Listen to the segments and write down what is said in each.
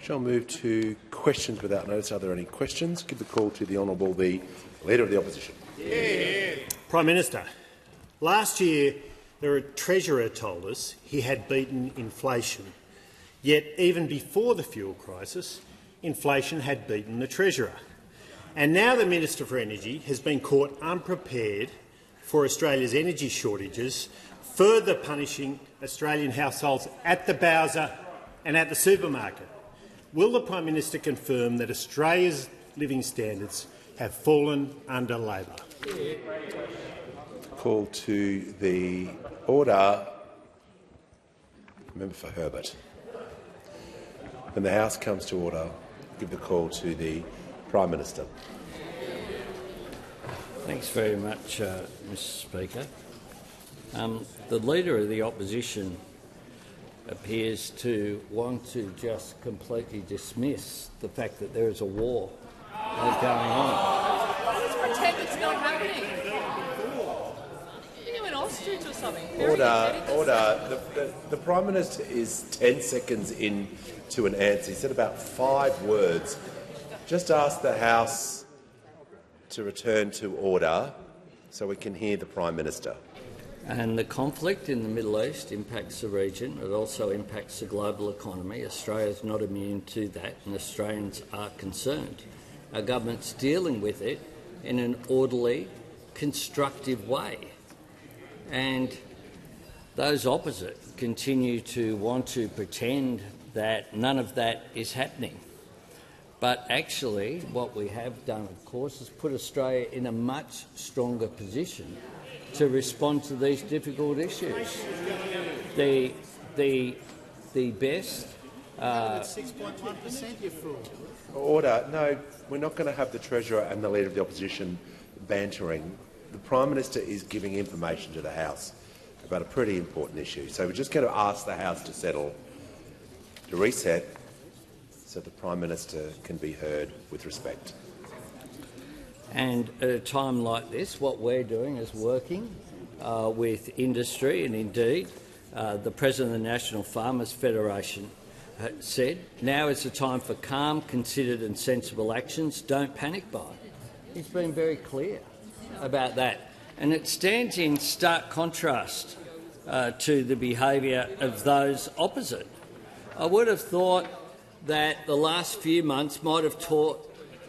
Shall move to questions without notice. Are there any questions? Give the call to the Honourable the Leader of the Opposition. Yeah. Prime Minister, last year the Treasurer told us he had beaten inflation. Yet even before the fuel crisis, inflation had beaten the Treasurer. And now the Minister for Energy has been caught unprepared for Australia's energy shortages, further punishing Australian households at the Bowser and at the supermarket. Will the Prime Minister confirm that Australia's living standards have fallen under Labor? Call to the order. Member for Herbert. When the House comes to order, give the call to the Prime Minister. Thanks very much, Mr Speaker. The Leader of the Opposition appears to want to just completely dismiss the fact that there is a war going on. Let's pretend it's not happening. You an ostrich or something. Order. The Prime Minister is 10 seconds into an answer. He said about 5 words. Just ask the House to return to order so we can hear the Prime Minister. And the conflict in the Middle East impacts the region. It also impacts the global economy. Australia is not immune to that, and Australians are concerned. Our government's dealing with it in an orderly, constructive way. And those opposite continue to want to pretend that none of that is happening. But actually, what we have done, of course, is put Australia in a much stronger position to respond to these difficult issues. The best. 6.1%, you fool. Order. No, we're not going to have the Treasurer and the Leader of the Opposition bantering. The Prime Minister is giving information to the House about a pretty important issue. So we're just going to ask the House to settle, to reset, so the Prime Minister can be heard with respect. And at a time like this, what we're doing is working with industry, and indeed the President of the National Farmers Federation said, now is the time for calm, considered and sensible actions. Don't panic buy. He's been very clear about that. And it stands in stark contrast to the behaviour of those opposite. I would have thought that the last few months might have taught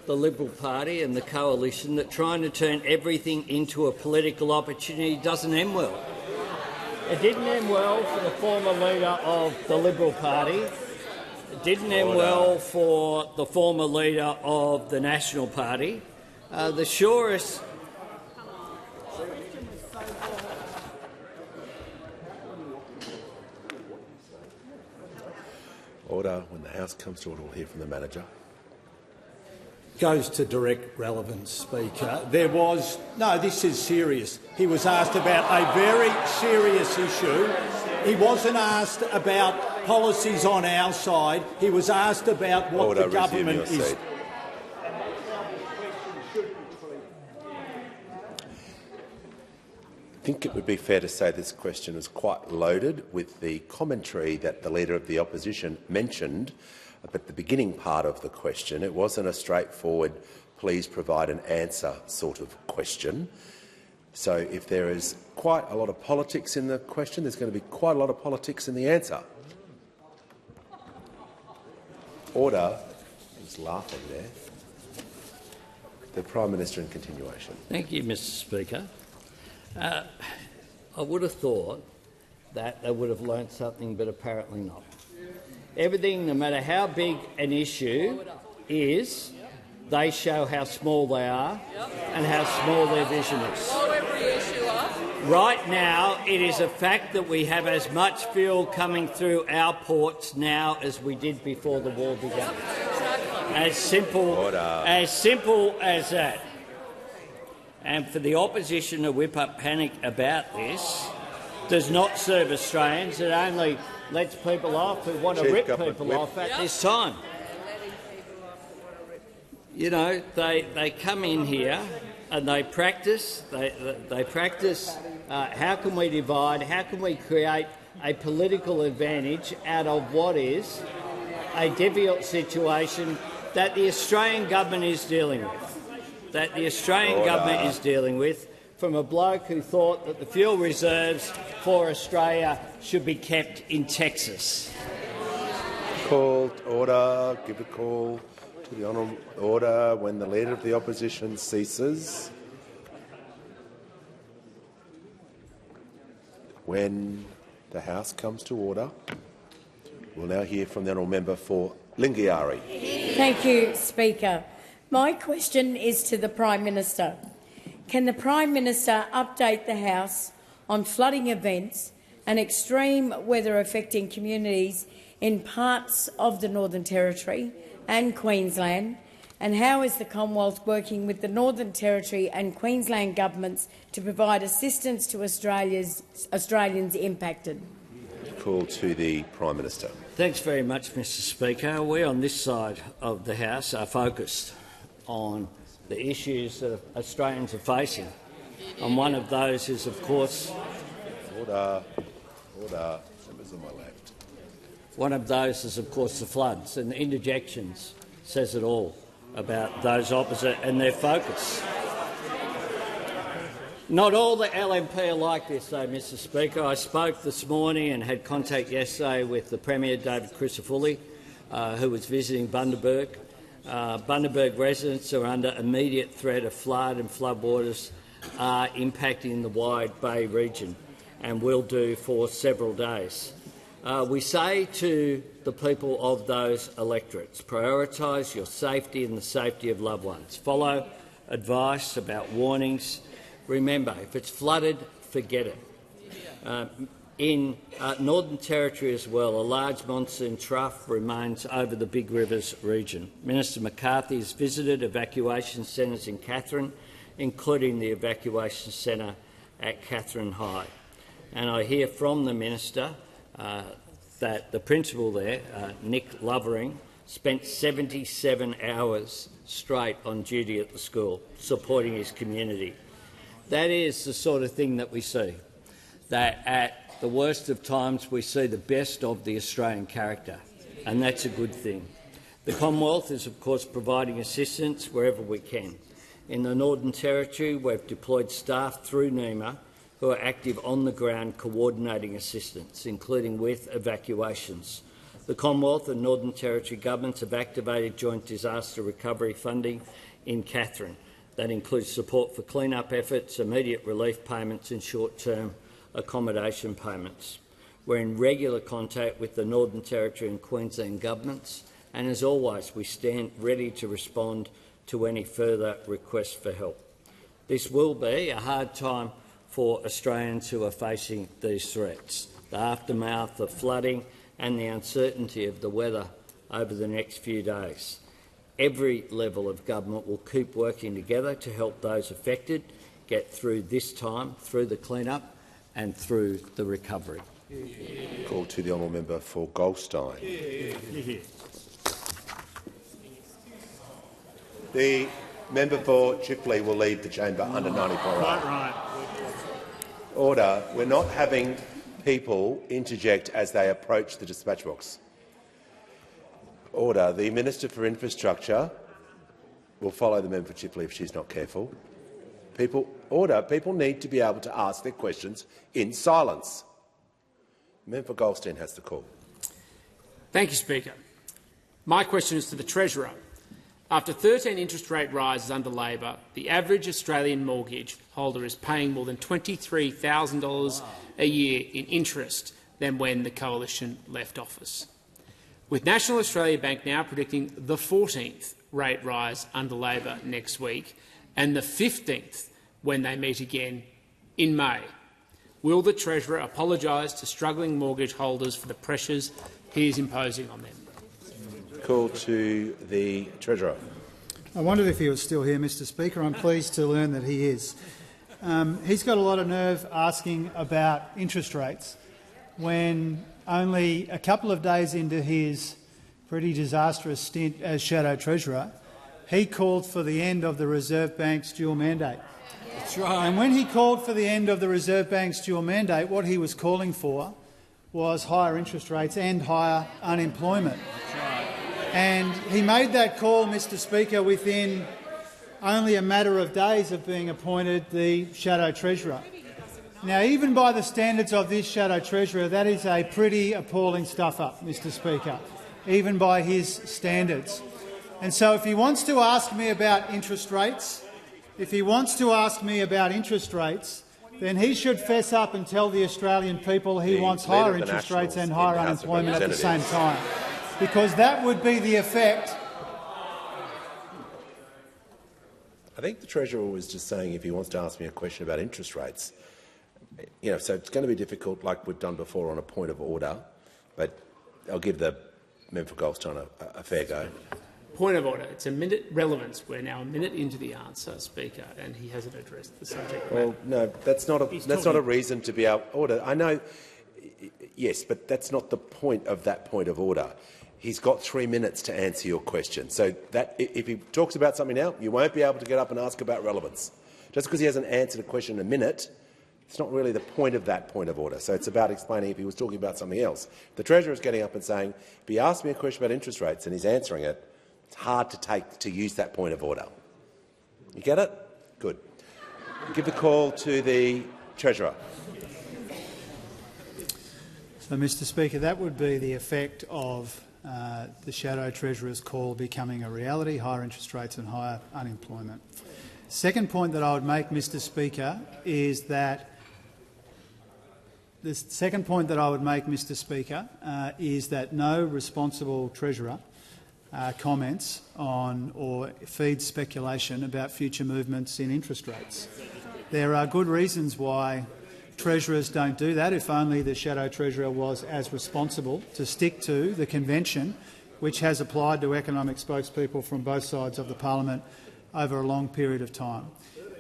the Liberal Party and the Coalition that trying to turn everything into a political opportunity doesn't end well. It didn't end well for the former leader of the Liberal Party. It didn't end well for the former leader of the National Party. The surest... Order. When the House comes to order, we'll hear from the Manager. Goes to direct relevance, Speaker. This is serious. He was asked about a very serious issue. He wasn't asked about policies on our side. He was asked about what the government is. I think it would be fair to say this question is quite loaded with the commentary that the Leader of the Opposition mentioned at the beginning part of the question. It wasn't a straightforward, please provide an answer sort of question. So if there is quite a lot of politics in the question, there's going to be quite a lot of politics in the answer. Order. He's laughing there. The Prime Minister in continuation. Thank you, Mr Speaker. I would have thought that they would have learnt something, but apparently not. Everything, no matter how big an issue is, they show how small they are and how small their vision is. Right now, it is a fact that we have as much fuel coming through our ports now as we did before the war began. As simple as that. And for the opposition to whip up panic about this does not serve Australians. It only lets people off who want to rip people off at this time. You know, they come in here and they practice. They practice how can we divide, how can we create a political advantage out of what is a difficult situation that the Australian government is dealing with. From a bloke who thought that the fuel reserves for Australia should be kept in Texas. Called order. Give a call to the honourable order when the Leader of the Opposition ceases. When the House comes to order, we'll now hear from the honourable member for Lingiari. Thank you, Speaker. My question is to the Prime Minister. Can the Prime Minister update the House on flooding events and extreme weather affecting communities in parts of the Northern Territory and Queensland, and how is the Commonwealth working with the Northern Territory and Queensland governments to provide assistance to Australians impacted? Call to the Prime Minister. Thanks very much, Mr Speaker. We on this side of the House are focused on the issues that Australians are facing. And one of those is, of course— Order. Members on my left. One of those is, of course, the floods, and the interjections says it all about those opposite and their focus. Not all the LNP are like this, though, Mr Speaker. I spoke this morning and had contact yesterday with the Premier, David Crisafulli, who was visiting Bundaberg. Bundaberg residents are under immediate threat of flood, and floodwaters are impacting the wide Bay region and will do for several days. We say to the people of those electorates, prioritise your safety and the safety of loved ones. Follow advice about warnings. Remember, if it's flooded, forget it. In Northern Territory as well, a large monsoon trough remains over the Big Rivers region. Minister McCarthy has visited evacuation centres in Katherine, including the evacuation centre at Katherine High. And I hear from the Minister that the principal there, Nick Lovering, spent 77 hours straight on duty at the school, supporting his community. That is the sort of thing that we see, that at the worst of times we see the best of the Australian character, and that's a good thing. The Commonwealth is, of course, providing assistance wherever we can. In the Northern Territory, we've deployed staff through NEMA who are active on the ground coordinating assistance, including with evacuations. The Commonwealth and Northern Territory governments have activated joint disaster recovery funding in Katherine. That includes support for clean-up efforts, immediate relief payments and short-term accommodation payments. We're in regular contact with the Northern Territory and Queensland governments, and as always, we stand ready to respond to any further requests for help. This will be a hard time for Australians who are facing these threats, the aftermath of flooding and the uncertainty of the weather over the next few days. Every level of government will keep working together to help those affected get through this time, through the clean-up and through the recovery. Call to the honourable member for Goldstein. The member for Chifley will leave the chamber under 94 hours. Right. Order. We're not having people interject as they approach the dispatch box. Order. The Minister for Infrastructure will follow the member for Chifley if she's not careful. People need to be able to ask their questions in silence. The member for Goldstein has the call. Thank you, Speaker. My question is to the Treasurer. After 13 interest rate rises under Labor, the average Australian mortgage holder is paying more than $23,000 a year in interest than when the Coalition left office. With National Australia Bank now predicting the 14th rate rise under Labor next week and the 15th when they meet again in May, will the Treasurer apologise to struggling mortgage holders for the pressures he is imposing on them? Call to the Treasurer. I wondered if he was still here, Mr Speaker. I'm pleased to learn that he is. He's got a lot of nerve asking about interest rates when only a couple of days into his pretty disastrous stint as Shadow Treasurer, he called for the end of the Reserve Bank's dual mandate. That's right. And when he called for the end of the Reserve Bank's dual mandate, what he was calling for was higher interest rates and higher unemployment. And he made that call, Mr Speaker, within only a matter of days of being appointed the Shadow Treasurer. Now, even by the standards of this Shadow Treasurer, that is a pretty appalling stuff-up, Mr Speaker, even by his standards. And so if he wants to ask me about interest rates, then he should fess up and tell the Australian people he wants higher interest rates and higher unemployment at the same time, because that would be the effect. I think the Treasurer was just saying if he wants to ask me a question about interest rates. So it's going to be difficult, like we've done before, on a point of order, but I'll give the member for Goldstein a fair go. Point of order. It's a minute relevance. We're now a minute into the answer, Speaker, and he hasn't addressed the subject matter. Well, no, that's not a reason to be out of order. I know, yes, but that's not the point of that point of order. He's got 3 minutes to answer your question. So that if he talks about something now, you won't be able to get up and ask about relevance. Just because he hasn't answered a question in a minute, it's not really the point of that point of order. So it's about explaining if he was talking about something else. The Treasurer is getting up and saying, if he asked me a question about interest rates and he's answering it, it's hard to use that point of order. You get it? Good. Give the call to the Treasurer. So, Mr Speaker, that would be the effect of the Shadow Treasurer's call becoming a reality, higher interest rates and higher unemployment. Second point that I would make, Mr Speaker, is that no responsible Treasurer comments on or feeds speculation about future movements in interest rates. There are good reasons why Treasurers don't do that, if only the Shadow Treasurer was as responsible to stick to the convention which has applied to economic spokespeople from both sides of the parliament over a long period of time.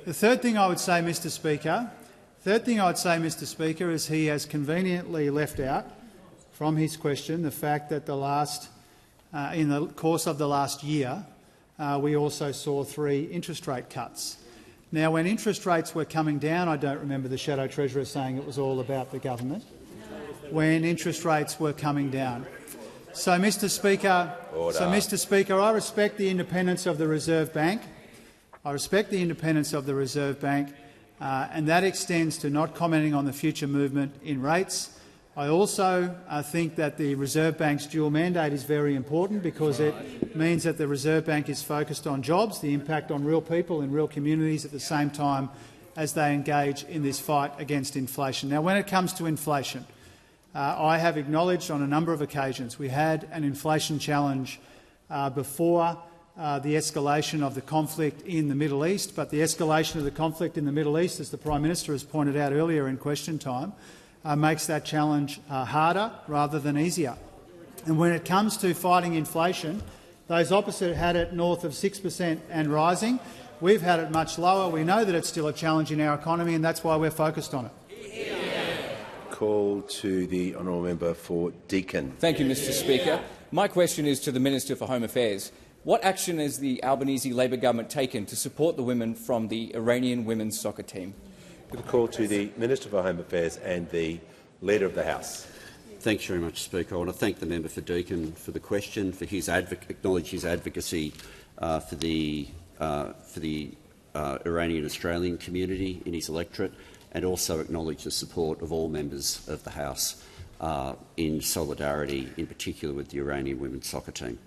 The third thing I would say, Mr Speaker, is he has conveniently left out from his question the fact that in the course of the last year we also saw 3 interest rate cuts. Now, when interest rates were coming down, I don't remember the Shadow Treasurer saying it was all about the government. When interest rates were coming down. So, Mr Speaker, I respect the independence of the Reserve Bank. And that extends to not commenting on the future movement in rates. I also think that the Reserve Bank's dual mandate is very important because it means that the Reserve Bank is focused on jobs, the impact on real people in real communities at the same time as they engage in this fight against inflation. Now, when it comes to inflation, I have acknowledged on a number of occasions we had an inflation challenge before the escalation of the conflict in the Middle East, but the escalation of the conflict in the Middle East, as the Prime Minister has pointed out earlier in question time, makes that challenge harder rather than easier. And when it comes to fighting inflation, those opposite had it north of 6% and rising. We've had it much lower. We know that it's still a challenge in our economy, and that's why we're focused on it. Call to the honourable member for Deakin. Thank you, Mr Speaker. My question is to the Minister for Home Affairs. What action has the Albanese Labor government taken to support the women from the Iranian women's soccer team? Give the call to the Minister for Home Affairs and the Leader of the House. Thanks very much, Speaker. I want to thank the member for Deakin for the question, for his acknowledge his advocacy for the Iranian Australian community in his electorate, and also acknowledge the support of all members of the House in solidarity, in particular with the Iranian women's soccer team.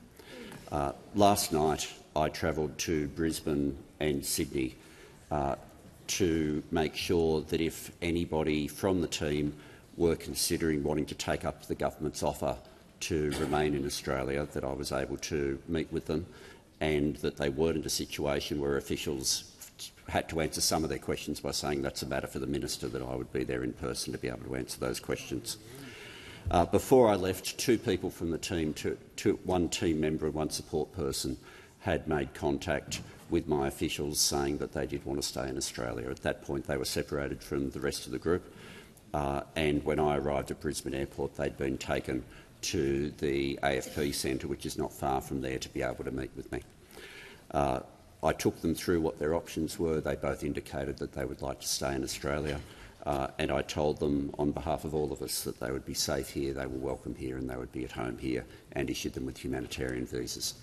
Last night I travelled to Brisbane and Sydney to make sure that if anybody from the team were considering wanting to take up the government's offer to remain in Australia, that I was able to meet with them, and that they weren't in a situation where officials had to answer some of their questions by saying that's a matter for the minister, that I would be there in person to be able to answer those questions. Before I left, 2 people from the team, one team member and one support person, had made contact with my officials saying that they did want to stay in Australia. At that point they were separated from the rest of the group, and when I arrived at Brisbane Airport they'd been taken to the AFP Centre, which is not far from there, to be able to meet with me. I took them through what their options were. They both indicated that they would like to stay in Australia. And I told them on behalf of all of us that they would be safe here, they were welcome here and they would be at home here, and issued them with humanitarian visas.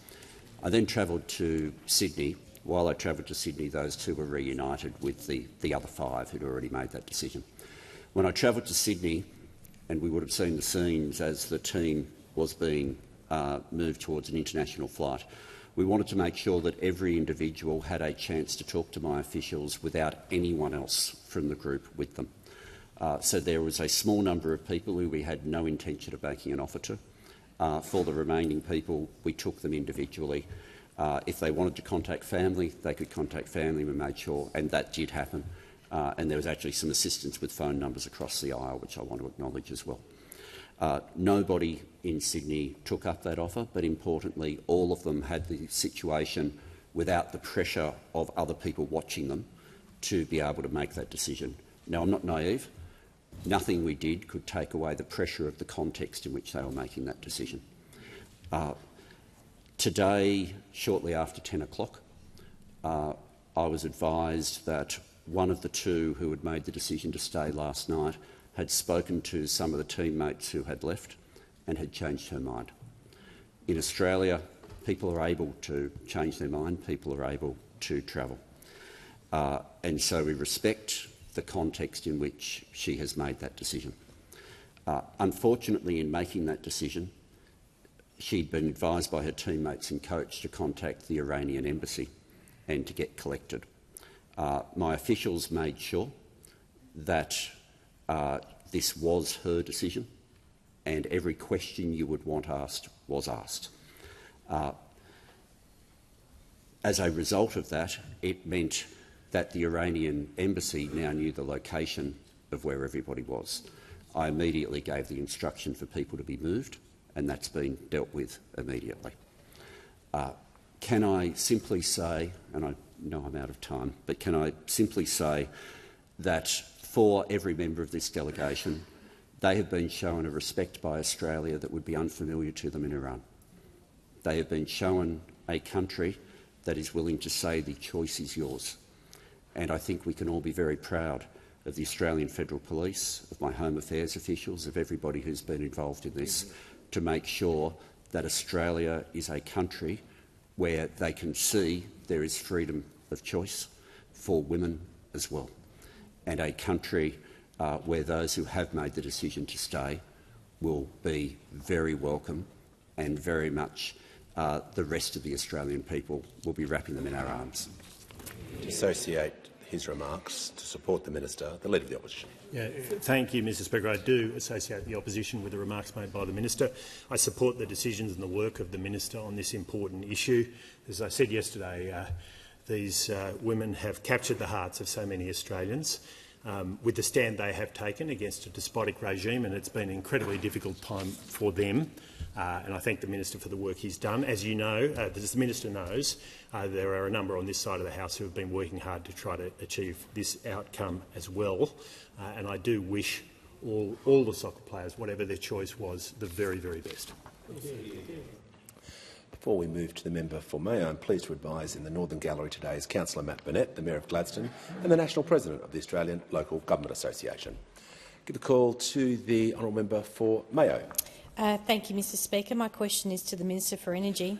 I then travelled to Sydney. While I travelled to Sydney, those two were reunited with the other 5 who'd already made that decision. When I travelled to Sydney, and we would have seen the scenes as the team was being moved towards an international flight, we wanted to make sure that every individual had a chance to talk to my officials without anyone else from the group with them. So there was a small number of people who we had no intention of making an offer to. For the remaining people, we took them individually. If they wanted to contact family, they could contact family. We made sure, and that did happen. And there was actually some assistance with phone numbers across the aisle, which I want to acknowledge as well. Nobody in Sydney took up that offer, but importantly, all of them had the situation without the pressure of other people watching them to be able to make that decision. Now, I'm not naive. Nothing we did could take away the pressure of the context in which they were making that decision. Today, shortly after 10 o'clock, I was advised that one of the 2 who had made the decision to stay last night had spoken to some of the teammates who had left and had changed her mind. In Australia, people are able to change their mind, people are able to travel. And so we respect the context in which she has made that decision. Unfortunately, in making that decision, she'd been advised by her teammates and coach to contact the Iranian embassy and to get collected. My officials made sure that this was her decision, and every question you would want asked was asked. As a result of that, it meant that the Iranian embassy now knew the location of where everybody was. I immediately gave the instruction for people to be moved, and that's been dealt with immediately. Can I simply say, and I know I'm out of time, but can I simply say that for every member of this delegation, they have been shown a respect by Australia that would be unfamiliar to them in Iran. They have been shown a country that is willing to say the choice is yours. And I think we can all be very proud of the Australian Federal Police, of my Home Affairs officials, of everybody who's been involved in this, to make sure that Australia is a country where they can see there is freedom of choice for women as well, and a country where those who have made the decision to stay will be very welcome, and very much the rest of the Australian people will be wrapping them in our arms. To associate his remarks to support the Minister, the Leader of the Opposition. Yeah, thank you, Mr Speaker. I do associate the opposition with the remarks made by the Minister. I support the decisions and the work of the Minister on this important issue. As I said yesterday, these women have captured the hearts of so many Australians with the stand they have taken against a despotic regime, and it's been an incredibly difficult time for them. And I thank the Minister for the work he's done. As you know, as the Minister knows, there are a number on this side of the House who have been working hard to try to achieve this outcome as well. And I do wish all the soccer players, whatever their choice was, the very, very best. Before we move to the member for Mayo, I'm pleased to advise in the Northern Gallery today is Councillor Matt Burnett, the Mayor of Gladstone and the National President of the Australian Local Government Association. Give the call to the honourable member for Mayo. Thank you, Mr Speaker. My question is to the Minister for Energy.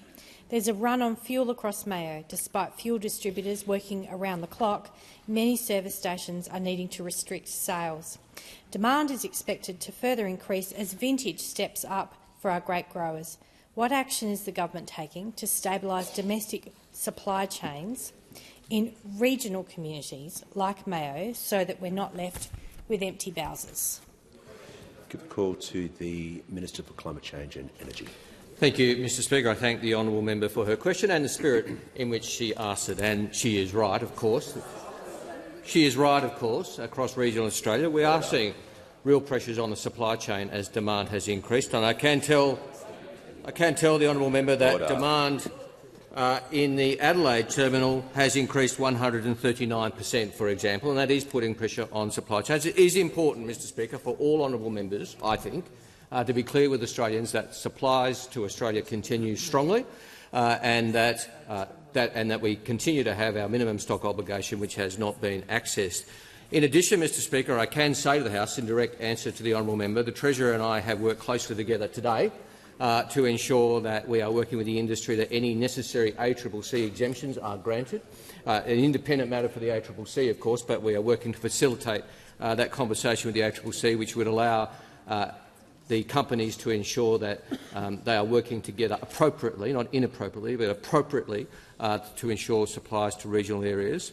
There's a run on fuel across Mayo. Despite fuel distributors working around the clock, many service stations are needing to restrict sales. Demand is expected to further increase as vintage steps up for our grape growers. What action is the government taking to stabilise domestic supply chains in regional communities like Mayo so that we're not left with empty bowsers? Give the call to the Minister for Climate Change and Energy. Thank you, Mr Speaker. I thank the honourable member for her question and the spirit in which she asked it. And she is right, of course. She is right, of course. Across regional Australia, we are seeing real pressures on the supply chain as demand has increased. And I can tell the honourable member that demand in the Adelaide terminal has increased 139%, for example, and that is putting pressure on supply chains. It is important, Mr Speaker, for all honourable members, I think, to be clear with Australians that supplies to Australia continue strongly and that we continue to have our minimum stock obligation, which has not been accessed. In addition, Mr Speaker, I can say to the House, in direct answer to the honourable member, the Treasurer and I have worked closely together today to ensure that we are working with the industry that any necessary ACCC exemptions are granted. An independent matter for the ACCC, of course, but we are working to facilitate that conversation with the ACCC, which would allow the companies to ensure that they are working together appropriately, not inappropriately, but appropriately to ensure supplies to regional areas.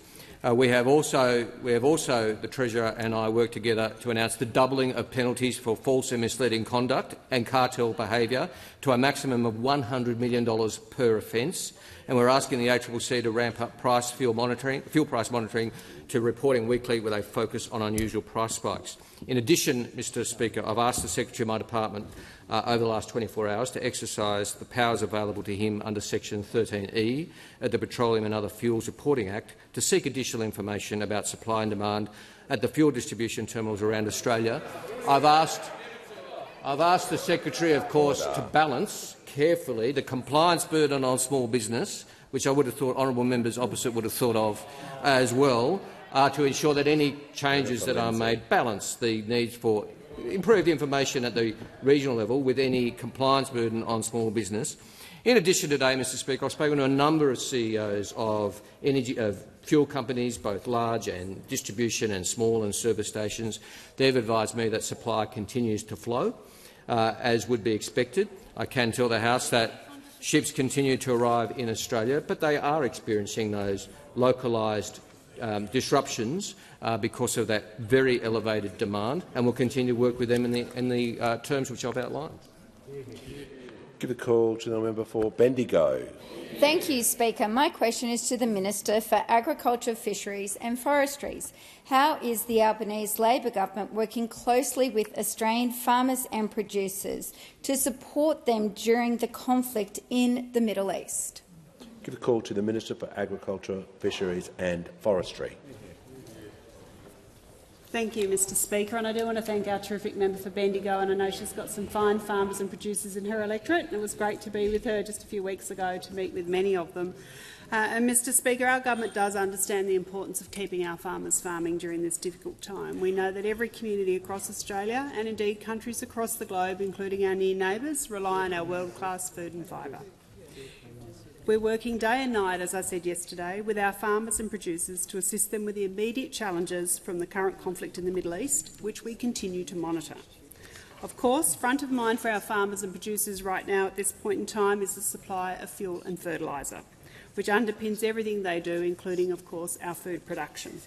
We have also, the Treasurer and I, worked together to announce the doubling of penalties for false and misleading conduct and cartel behaviour to a maximum of $100 million per offence. And we're asking the ACCC to ramp up fuel price monitoring to reporting weekly with a focus on unusual price spikes. In addition, Mr Speaker, I've asked the Secretary of my department over the last 24 hours to exercise the powers available to him under Section 13E of the Petroleum and Other Fuels Reporting Act to seek additional information about supply and demand at the fuel distribution terminals around Australia. I've asked the Secretary, of course, to balance carefully the compliance burden on small business, which I would have thought honourable members opposite would have thought of as well, to ensure that any changes that are made balance the needs for improved information at the regional level with any compliance burden on small business. In addition, today, Mr Speaker, I've spoken to a number of CEOs of fuel companies, both large and distribution and small and service stations. They've advised me that supply continues to flow, as would be expected. I can tell the House that ships continue to arrive in Australia, but they are experiencing those localised disruptions because of that very elevated demand, and will continue to work with them in the terms which I've outlined. Give a call to the member for Bendigo. Thank you, Speaker. My question is to the Minister for Agriculture, Fisheries and Forestries. How is the Albanese Labor government working closely with Australian farmers and producers to support them during the conflict in the Middle East? Give a call to the Minister for Agriculture, Fisheries and Forestry. Thank you, Mr Speaker, and I do want to thank our terrific member for Bendigo, and I know she's got some fine farmers and producers in her electorate, and it was great to be with her just a few weeks ago to meet with many of them. And Mr Speaker, our government does understand the importance of keeping our farmers farming during this difficult time. We know that every community across Australia, and indeed countries across the globe, including our near neighbours, rely on our world-class food and fibre. We're working day and night, as I said yesterday, with our farmers and producers to assist them with the immediate challenges from the current conflict in the Middle East, which we continue to monitor. Of course, front of mind for our farmers and producers right now at this point in time is the supply of fuel and fertiliser, which underpins everything they do, including, of course, our food production.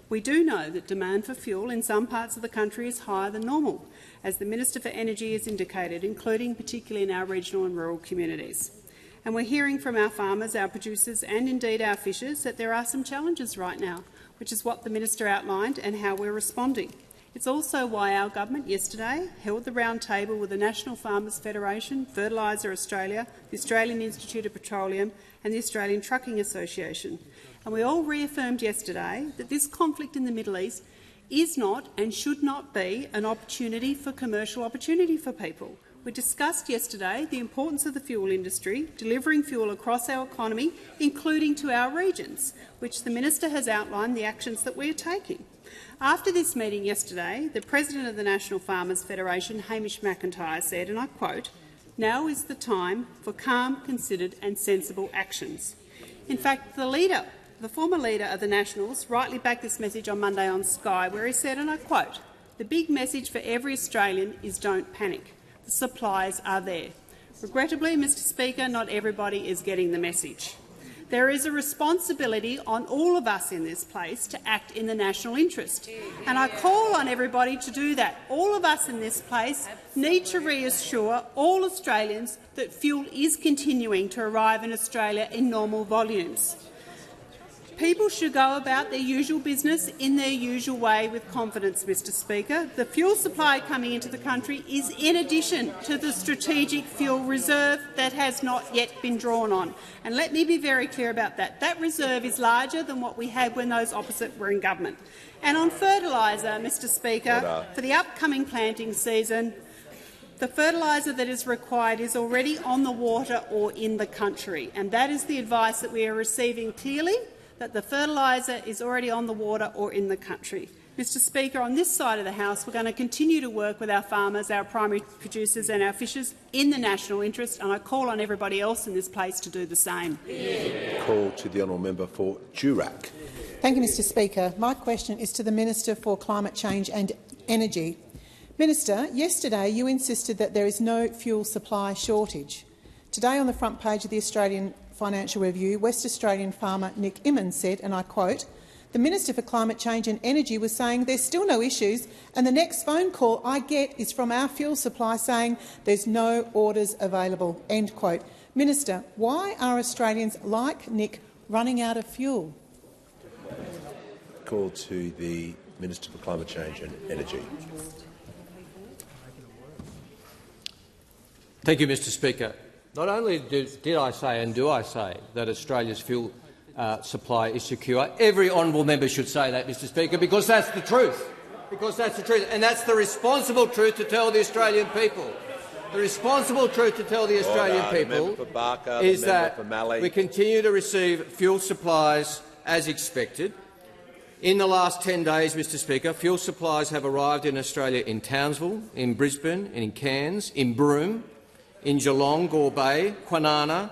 We do know that demand for fuel in some parts of the country is higher than normal, as the Minister for Energy has indicated, including particularly in our regional and rural communities. And we're hearing from our farmers, our producers and indeed our fishers that there are some challenges right now, which is what the Minister outlined and how we're responding. It's also why our government yesterday held the round table with the National Farmers Federation, Fertiliser Australia, the Australian Institute of Petroleum and the Australian Trucking Association. And we all reaffirmed yesterday that this conflict in the Middle East is not and should not be an opportunity for commercial opportunity for people. We discussed yesterday the importance of the fuel industry, delivering fuel across our economy, including to our regions, which the Minister has outlined the actions that we are taking. After this meeting yesterday, the President of the National Farmers Federation, Hamish McIntyre, said, and I quote, "Now is the time for calm, considered and sensible actions." In fact, the former leader of the Nationals, rightly backed this message on Monday on Sky, where he said, and I quote, "The big message for every Australian is don't panic. The supplies are there." Regrettably, Mr Speaker, not everybody is getting the message. There is a responsibility on all of us in this place to act in the national interest, and I call on everybody to do that. All of us in this place need to reassure all Australians that fuel is continuing to arrive in Australia in normal volumes. People should go about their usual business in their usual way with confidence, Mr Speaker. The fuel supply coming into the country is in addition to the strategic fuel reserve that has not yet been drawn on. And let me be very clear about that. That reserve is larger than what we had when those opposite were in government. And on fertiliser, Mr Speaker, for the upcoming planting season, the fertiliser that is required is already on the water or in the country. And that is the advice that we are receiving clearly, that the fertiliser is already on the water or in the country. Mr Speaker, on this side of the House, we're going to continue to work with our farmers, our primary producers and our fishers in the national interest, and I call on everybody else in this place to do the same. Call to the honourable member for Durack. Thank you, Mr Speaker. My question is to the Minister for Climate Change and Energy. Minister, yesterday you insisted that there is no fuel supply shortage. Today, on the front page of the Australian Financial Review, West Australian farmer Nick Immons said, and I quote, "The Minister for Climate Change and Energy was saying there's still no issues, and the next phone call I get is from our fuel supply saying there's no orders available." End quote. Minister, why are Australians like Nick running out of fuel? Call to the Minister for Climate Change and Energy. Thank you, Mr Speaker. Not only did I say and do I say that Australia's fuel supply is secure, every honourable member should say that, Mr Speaker, because that's the truth. Because that's the truth, and that's the responsible truth to tell the Australian people. The responsible truth to tell the Australian people is that we continue to receive fuel supplies as expected. In the last 10 days, Mr Speaker, fuel supplies have arrived in Australia in Townsville, in Brisbane, in Cairns, in Broome, in Geelong, Gore Bay, Kwinana,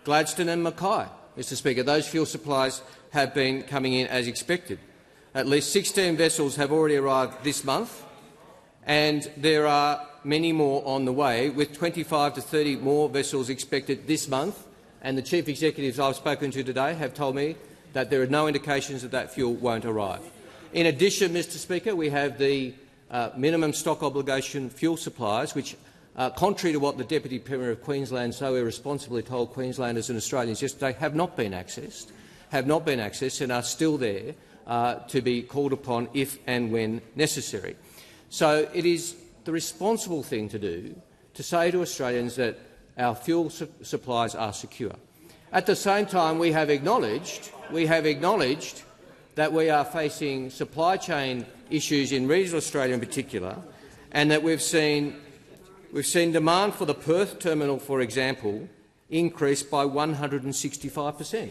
Gladstone and Mackay. Mr Speaker, those fuel supplies have been coming in as expected. At least 16 vessels have already arrived this month, and there are many more on the way, with 25 to 30 more vessels expected this month. And the chief executives I've spoken to today have told me that there are no indications that that fuel won't arrive. In addition, Mr Speaker, we have the minimum stock obligation fuel supplies, which, contrary to what the Deputy Premier of Queensland so irresponsibly told Queenslanders and Australians yesterday, have not been accessed and are still there to be called upon if and when necessary. So it is the responsible thing to do to say to Australians that our fuel supplies are secure. At the same time, we have acknowledged that we are facing supply chain issues in regional Australia in particular, and that we've seen demand for the Perth terminal, for example, increase by 165%.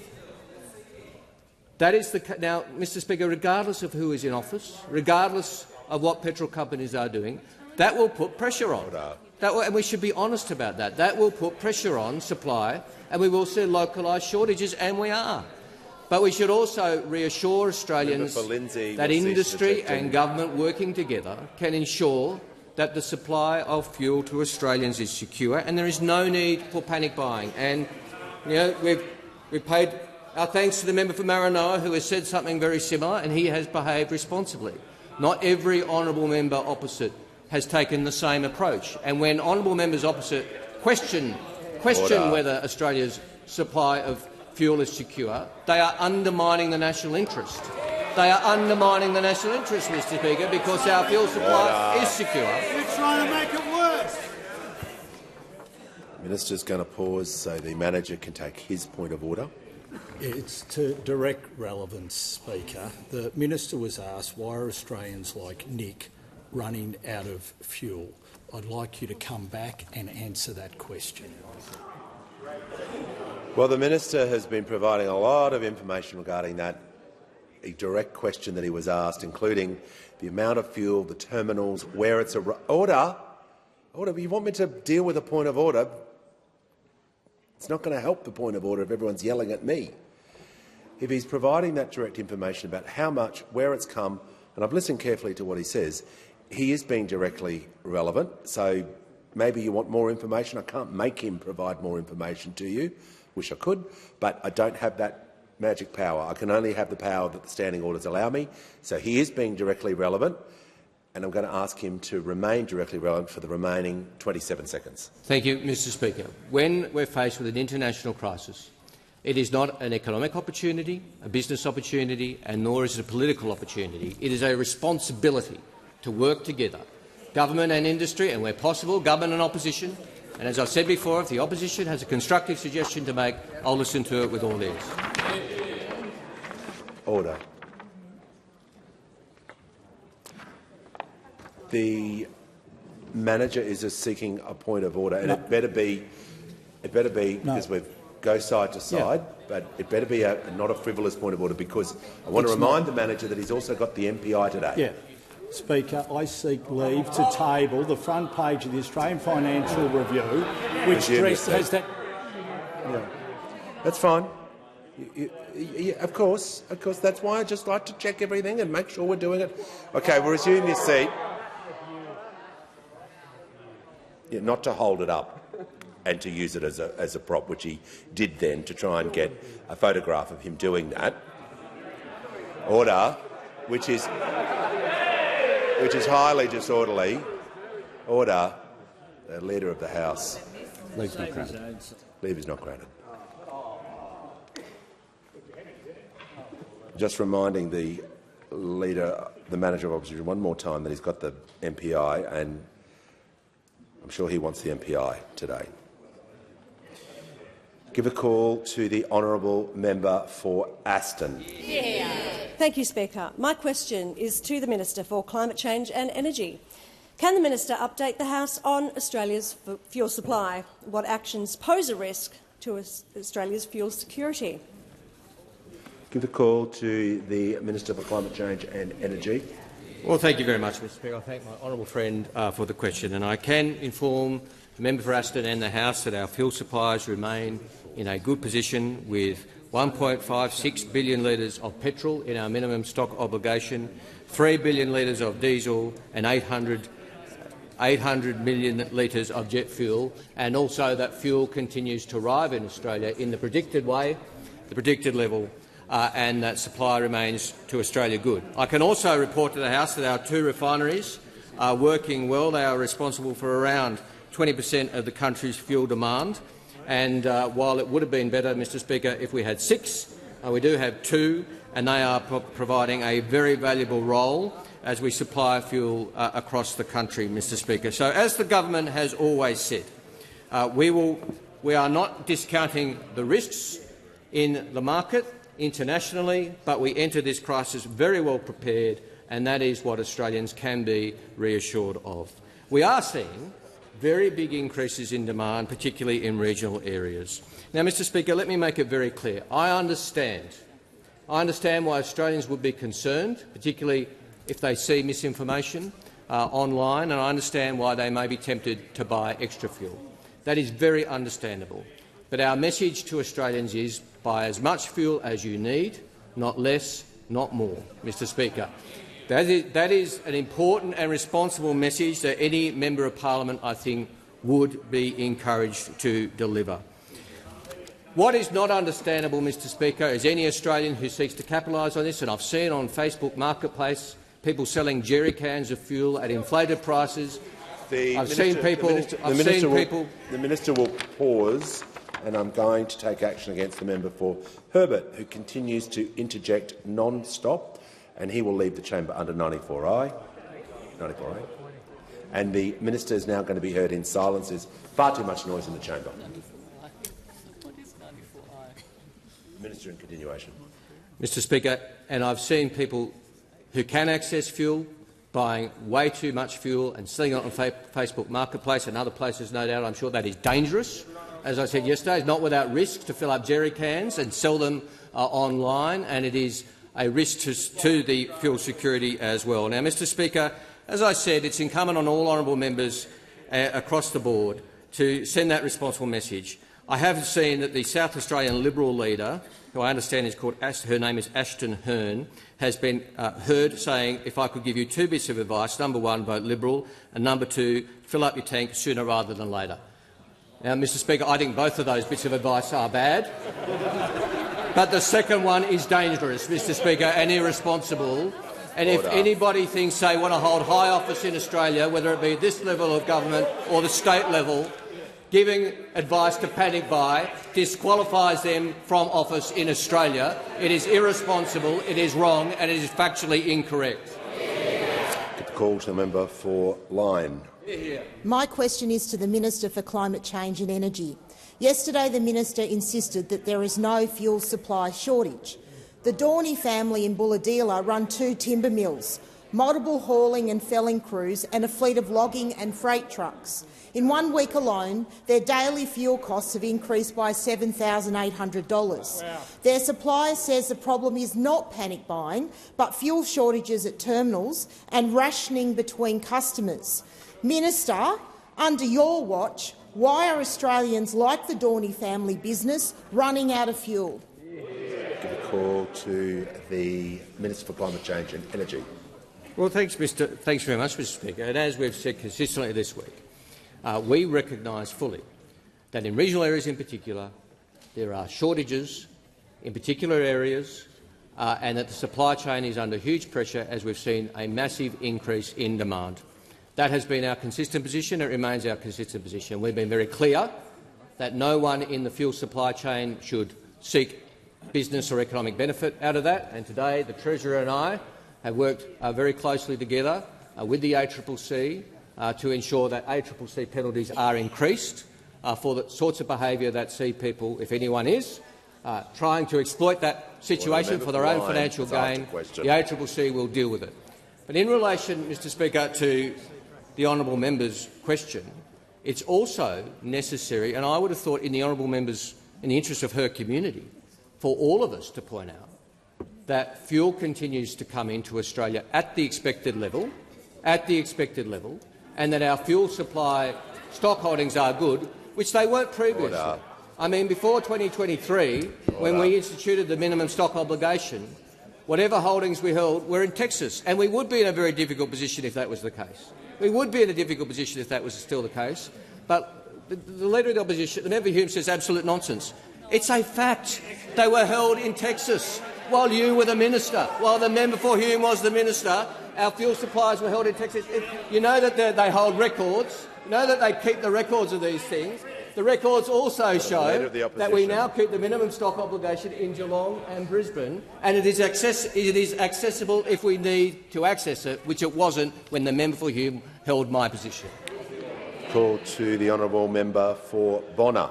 That is now, Mr Speaker, regardless of who is in office, regardless of what petrol companies are doing, that will put pressure on. And we should be honest about that. That will put pressure on supply, and we will see localised shortages, and we are. But we should also reassure Australians that industry and government working together can ensure that the supply of fuel to Australians is secure, and there is no need for panic buying. And we've paid our thanks to the member for Maranoa, who has said something very similar, and he has behaved responsibly. Not every honourable member opposite has taken the same approach. And when honourable members opposite question whether Australia's supply of fuel is secure, they are undermining the national interest. They are undermining the national interest, Mr Speaker, because our fuel supply is secure. You're trying to make it worse. The Minister's going to pause so the manager can take his point of order. It's to direct relevance, Speaker. The Minister was asked why are Australians like Nick running out of fuel. I'd like you to come back and answer that question. Well, the Minister has been providing a lot of information regarding that, a direct question that he was asked, including the amount of fuel, the terminals, where it's order. You want me to deal with a point of order? It's not going to help the point of order if everyone's yelling at me. If he's providing that direct information about how much, where it's come, and I've listened carefully to what he says, he is being directly relevant. So maybe you want more information. I can't make him provide more information to you. Wish I could, but I don't have that magic power. I can only have the power that the standing orders allow me. So he is being directly relevant, and I'm going to ask him to remain directly relevant for the remaining 27 seconds. Thank you, Mr Speaker. When we're faced with an international crisis, it is not an economic opportunity, a business opportunity, and nor is it a political opportunity. It is a responsibility to work together, government and industry, and where possible, government and opposition. And as I've said before, if the opposition has a constructive suggestion to make, I'll listen to it with all ears. Order. The manager is seeking a point of order, and it better be because we've go side to side, but it better be not a frivolous point of order, because I want to remind the manager that he's also got the MPI today. Yeah. Speaker, I seek leave to table the front page of the Australian Financial Review, which has that. Yeah. That's fine. Of course. That's why I just like to check everything and make sure we're doing it. OK, we'll resume your seat. Yeah, not to hold it up and to use it as a prop, which he did then, to try and get a photograph of him doing that. Order, which is highly disorderly. Order. The Leader of the House. Leave is not granted. Leave is not granted. Just reminding the Leader, the Manager of Opposition, one more time that he's got the MPI, and I'm sure he wants the MPI today. Give a call to the honourable member for Aston. Yeah. Thank you, Speaker. My question is to the Minister for Climate Change and Energy. Can the Minister update the House on Australia's fuel supply? What actions pose a risk to Australia's fuel security? Give a call to the Minister for Climate Change and Energy. Well, thank you very much, Mr Speaker. I thank my honourable friend for the question, and I can inform the member for Aston and the House that our fuel supplies remain in a good position, with 1.56 billion litres of petrol in our minimum stock obligation, 3 billion litres of diesel and 800 million litres of jet fuel, and also that fuel continues to arrive in Australia in the predicted way, the predicted level, and that supply remains to Australia good. I can also report to the House that our two refineries are working well. They are responsible for around 20% of the country's fuel demand, and while it would have been better, Mr Speaker, if we had 6, we do have 2, and they are providing a very valuable role as we supply fuel across the country, Mr Speaker. So, as the government has always said, we are not discounting the risks in the market internationally, but we enter this crisis very well prepared, and that is what Australians can be reassured of. We are seeing very big increases in demand, particularly in regional areas. Now, Mr Speaker, let me make it very clear. I understand why Australians would be concerned, particularly if they see misinformation online, and I understand why they may be tempted to buy extra fuel. That is very understandable. But our message to Australians is buy as much fuel as you need, not less, not more, Mr Speaker. That is an important and responsible message that any member of parliament, I think, would be encouraged to deliver. What is not understandable, Mr Speaker, is any Australian who seeks to capitalise on this, and I've seen on Facebook Marketplace people selling jerry cans of fuel at inflated prices. The Minister will pause, and I'm going to take action against the member for Herbert, who continues to interject non-stop, and he will leave the chamber under 94I. 94A. And the minister is now going to be heard in silence. There's far too much noise in the chamber. Minister in continuation. Mr Speaker, and I've seen people who can access fuel buying way too much fuel and selling it on Facebook Marketplace and other places, no doubt. I'm sure that is dangerous. As I said yesterday, it's not without risk to fill up jerry cans and sell them online, and it is a risk to the fuel security as well. Now, Mr Speaker, as I said, it's incumbent on all honourable members across the board to send that responsible message. I have seen that the South Australian Liberal leader, who I understand is called, her name is Ashton Hearn, has been heard saying, if I could give you 2 bits of advice, number 1, vote Liberal, and number 2, fill up your tank sooner rather than later. Now, Mr Speaker, I think both of those bits of advice are bad, but the second one is dangerous, Mr Speaker, and irresponsible. And if anybody thinks they want to hold high office in Australia, whether it be this level of government or the state level, giving advice to panic buy disqualifies them from office in Australia. It is irresponsible, it is wrong, and it is factually incorrect. Call to the member for Lyne. My question is to the Minister for Climate Change and Energy. Yesterday, the Minister insisted that there is no fuel supply shortage. The Dorney family in Bulahdelah run 2 timber mills. multiple hauling and felling crews and a fleet of logging and freight trucks. In 1 week alone, their daily fuel costs have increased by $7,800. Wow. Their supplier says the problem is not panic buying, but fuel shortages at terminals and rationing between customers. Minister, under your watch, why are Australians like the Dorney family business running out of fuel? Give a call to the Minister for Climate Change and Energy. Well, thanks very much, Mr Speaker. And as we've said consistently this week, we recognise fully that in regional areas in particular there are shortages in particular areas and that the supply chain is under huge pressure as we've seen a massive increase in demand. That has been our consistent position. It remains our consistent position. We've been very clear that no one in the fuel supply chain should seek business or economic benefit out of that. And today the Treasurer and I have worked very closely together with the ACCC to ensure that ACCC penalties are increased for the sorts of behaviour that see people, if anyone is, trying to exploit that situation for their own financial gain. The ACCC will deal with it. But in relation, Mr Speaker, to the honourable member's question, it's also necessary, and I would have thought in the honourable member's, in the interest of her community, for all of us to point out that fuel continues to come into Australia at the expected level, and that our fuel supply stock holdings are good, which they weren't previously. Order. I mean, before 2023, when we instituted the minimum stock obligation, whatever holdings we held were in Texas, and we would be in a very difficult position if that was the case. We would be in a difficult position if that was still the case. But the Leader of the Opposition, the member Hume, says absolute nonsense. It's a fact. They were held in Texas while you were the minister. While the member for Hume was the minister, our fuel supplies were held in Texas. You know that they hold records. You know that they keep the records of these things. The records also show that we now keep the minimum stock obligation in Geelong and Brisbane, and it is accessible if we need to access it, which it wasn't when the member for Hume held my position. Call to the honourable member for Bonner.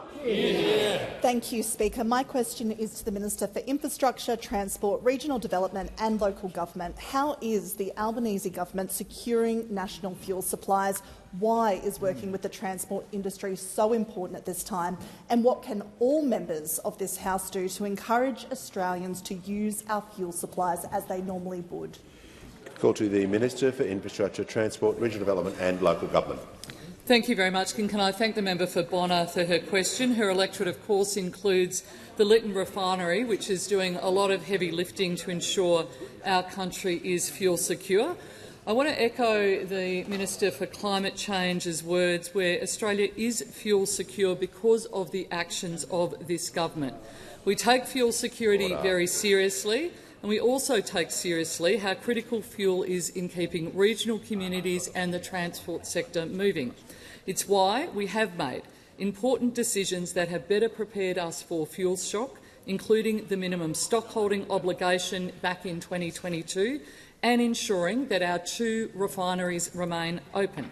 Thank you, Speaker. My question is to the Minister for Infrastructure, Transport, Regional Development and Local Government. How is the Albanese government securing national fuel supplies? Why is working with the transport industry so important at this time? And what can all members of this House do to encourage Australians to use our fuel supplies as they normally would? Call to the Minister for Infrastructure, Transport, Regional Development and Local Government. Thank you very much. And can I thank the member for Bonner for her question. Her electorate, of course, includes the Lytton refinery, which is doing a lot of heavy lifting to ensure our country is fuel secure. I want to echo the Minister for Climate Change's words, where Australia is fuel secure because of the actions of this government. We take fuel security very seriously, and we also take seriously how critical fuel is in keeping regional communities and the transport sector moving. It's why we have made important decisions that have better prepared us for fuel shock, including the minimum stockholding obligation back in 2022 and ensuring that our 2 refineries remain open.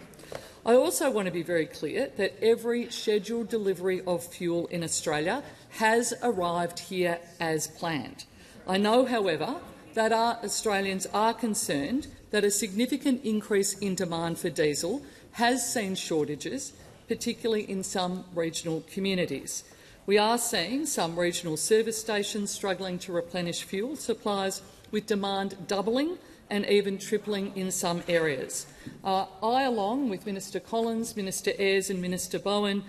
I also want to be very clear that every scheduled delivery of fuel in Australia has arrived here as planned. I know, however, that our Australians are concerned that a significant increase in demand for diesel has seen shortages, particularly in some regional communities. We are seeing some regional service stations struggling to replenish fuel supplies, with demand doubling and even tripling in some areas. I, along with Minister Collins, Minister Ayres and Minister Bowen,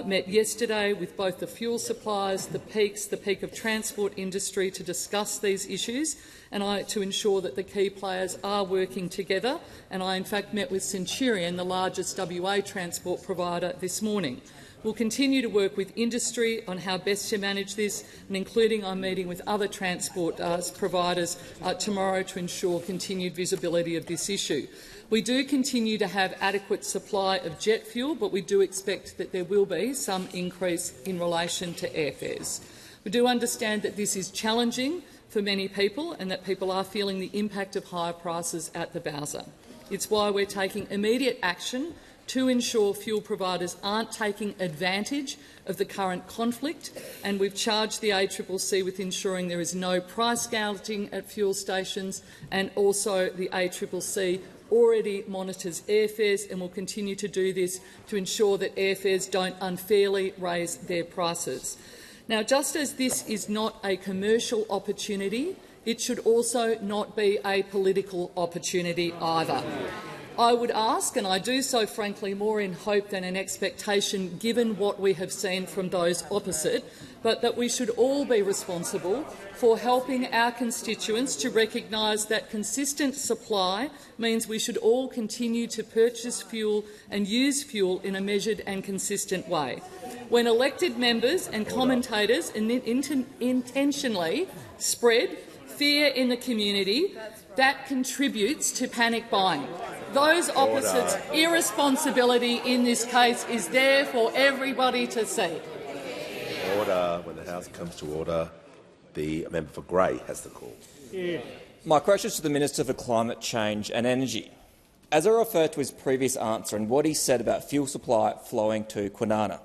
met yesterday with both the fuel suppliers, the peak of transport industry to discuss these issues and to ensure that the key players are working together. And I, in fact, met with Centurion, the largest WA transport provider, this morning. We'll continue to work with industry on how best to manage this, and including I'm meeting with other transport providers tomorrow to ensure continued visibility of this issue. We do continue to have adequate supply of jet fuel, but we do expect that there will be some increase in relation to airfares. We do understand that this is challenging for many people and that people are feeling the impact of higher prices at the bowser. It's why we're taking immediate action to ensure fuel providers aren't taking advantage of the current conflict, and we've charged the ACCC with ensuring there is no price gouging at fuel stations, and also the ACCC already monitors airfares and will continue to do this to ensure that airfares don't unfairly raise their prices. Now, just as this is not a commercial opportunity, it should also not be a political opportunity either. I would ask, and I do so frankly more in hope than in expectation given what we have seen from those opposite, but that we should all be responsible for helping our constituents to recognise that consistent supply means we should all continue to purchase fuel and use fuel in a measured and consistent way. When elected members and commentators intentionally spread fear in the community, that contributes to panic buying. Those opposites' irresponsibility in this case is there for everybody to see. Order. When the House comes to order, the member for Grey has the call. My question is to the Minister for Climate Change and Energy. As I refer to his previous answer and what he said about fuel supply flowing to Kwinana,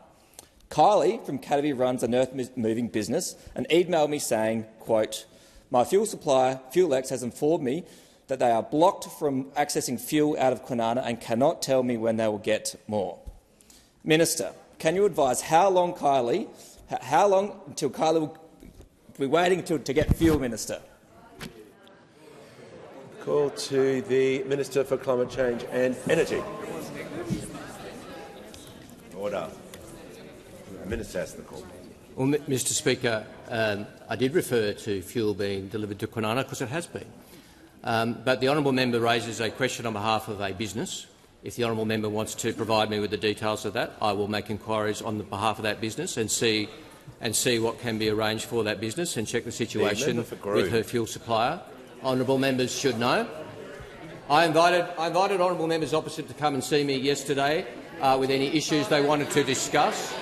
Kylie from Cadbury runs an earth-moving business and emailed me saying, quote, "My fuel supplier, FuelX, has informed me that they are blocked from accessing fuel out of Kwinana and cannot tell me when they will get more." Minister, can you advise how long until Kylie will be waiting to get fuel, Minister? Call to the Minister for Climate Change and Energy. Order. The Minister has the call. Well, Mr Speaker, I did refer to fuel being delivered to Kwinana because it has been. But the honourable member raises a question on behalf of a business. If the honourable member wants to provide me with the details of that, I will make inquiries on the behalf of that business and see what can be arranged for that business and check the situation with her fuel supplier. Honourable members should know. I invited honourable members opposite to come and see me yesterday with any issues they wanted to discuss.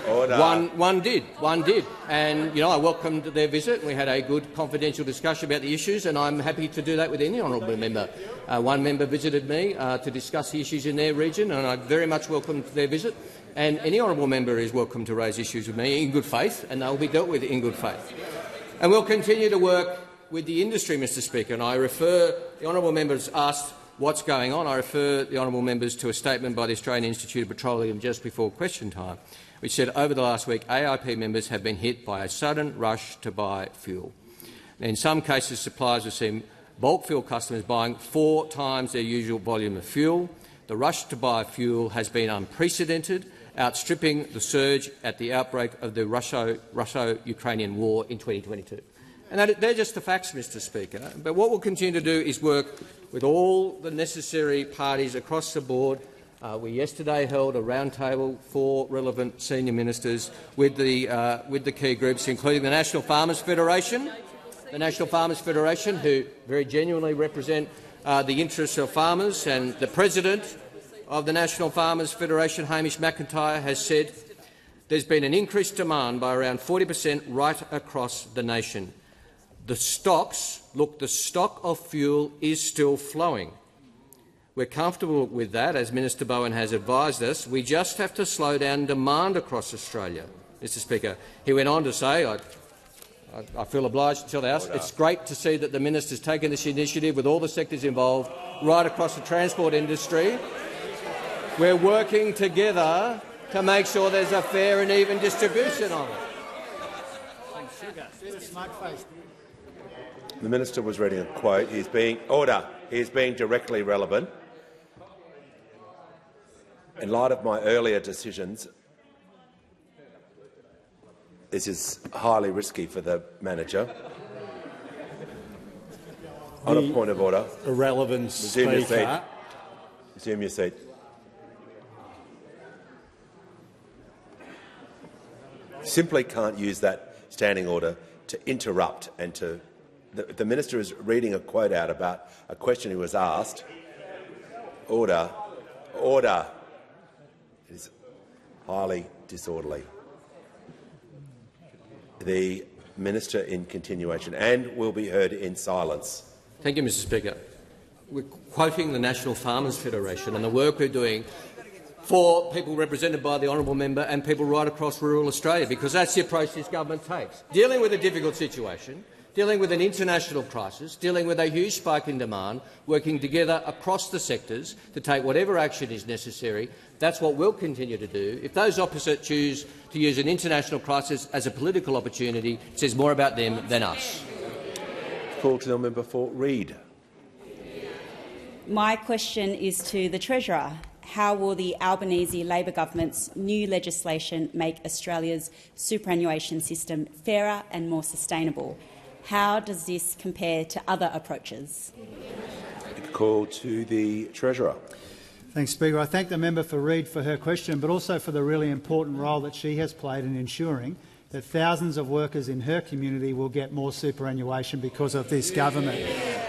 Order. One did, and I welcomed their visit. We had a good confidential discussion about the issues, and I'm happy to do that with any honourable member. One member visited me to discuss the issues in their region, and I very much welcomed their visit. And any honourable member is welcome to raise issues with me in good faith, and they will be dealt with in good faith. And we'll continue to work with the industry, Mr Speaker. And I refer the honourable members asked what's going on. I refer the honourable members to a statement by the Australian Institute of Petroleum just before question time, which said over the last week AIP members have been hit by a sudden rush to buy fuel. In some cases, suppliers have seen bulk fuel customers buying 4 times their usual volume of fuel. The rush to buy fuel has been unprecedented, outstripping the surge at the outbreak of the Russo-Ukrainian war in 2022. And they're just the facts, Mr Speaker. But what we'll continue to do is work with all the necessary parties across the board. We yesterday held a roundtable for relevant senior ministers with the key groups, including the National Farmers Federation, who very genuinely represent the interests of farmers, and the President of the National Farmers Federation, Hamish McIntyre, has said there's been an increased demand by around 40% right across the nation. The stock of fuel is still flowing. We're comfortable with that, as Minister Bowen has advised us. We just have to slow down demand across Australia, Mr Speaker. He went on to say, I feel obliged to tell the House, it's great to see that the minister's taken this initiative with all the sectors involved right across the transport industry. We're working together to make sure there's a fair and even distribution of it. The minister was reading a quote. He is being directly relevant. In light of my earlier decisions, this is highly risky for the manager. On a point of order. Irrelevant Resume your seat. Speaker. Resume your seat. Simply can't use that standing order to interrupt and to. The minister is reading a quote out about a question he was asked. Order. Order. It is highly disorderly. The minister in continuation and will be heard in silence. Thank you, Mr Speaker. we're quoting the National Farmers Federation and the work we're doing for people represented by the honourable member and people right across rural Australia, because that's the approach this government takes. Dealing with a difficult situation, dealing with an international crisis, dealing with a huge spike in demand, working together across the sectors to take whatever action is necessary. That's what we'll continue to do. If those opposite choose to use an international crisis as a political opportunity, it says more about them than us. Call to the member for Reid. My question is to the Treasurer. How will the Albanese Labor government's new legislation make Australia's superannuation system fairer and more sustainable? How does this compare to other approaches? Call to the Treasurer. Thanks, Speaker. I thank the member for Reid for her question, but also for the really important role that she has played in ensuring that thousands of workers in her community will get more superannuation because of this government.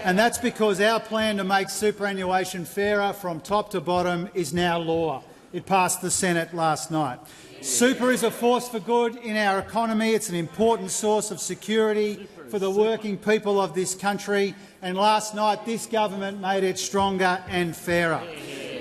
And that's because our plan to make superannuation fairer from top to bottom is now law. It passed the Senate last night. Super is a force for good in our economy. It's an important source of security for the working people of this country, and last night this government made it stronger and fairer.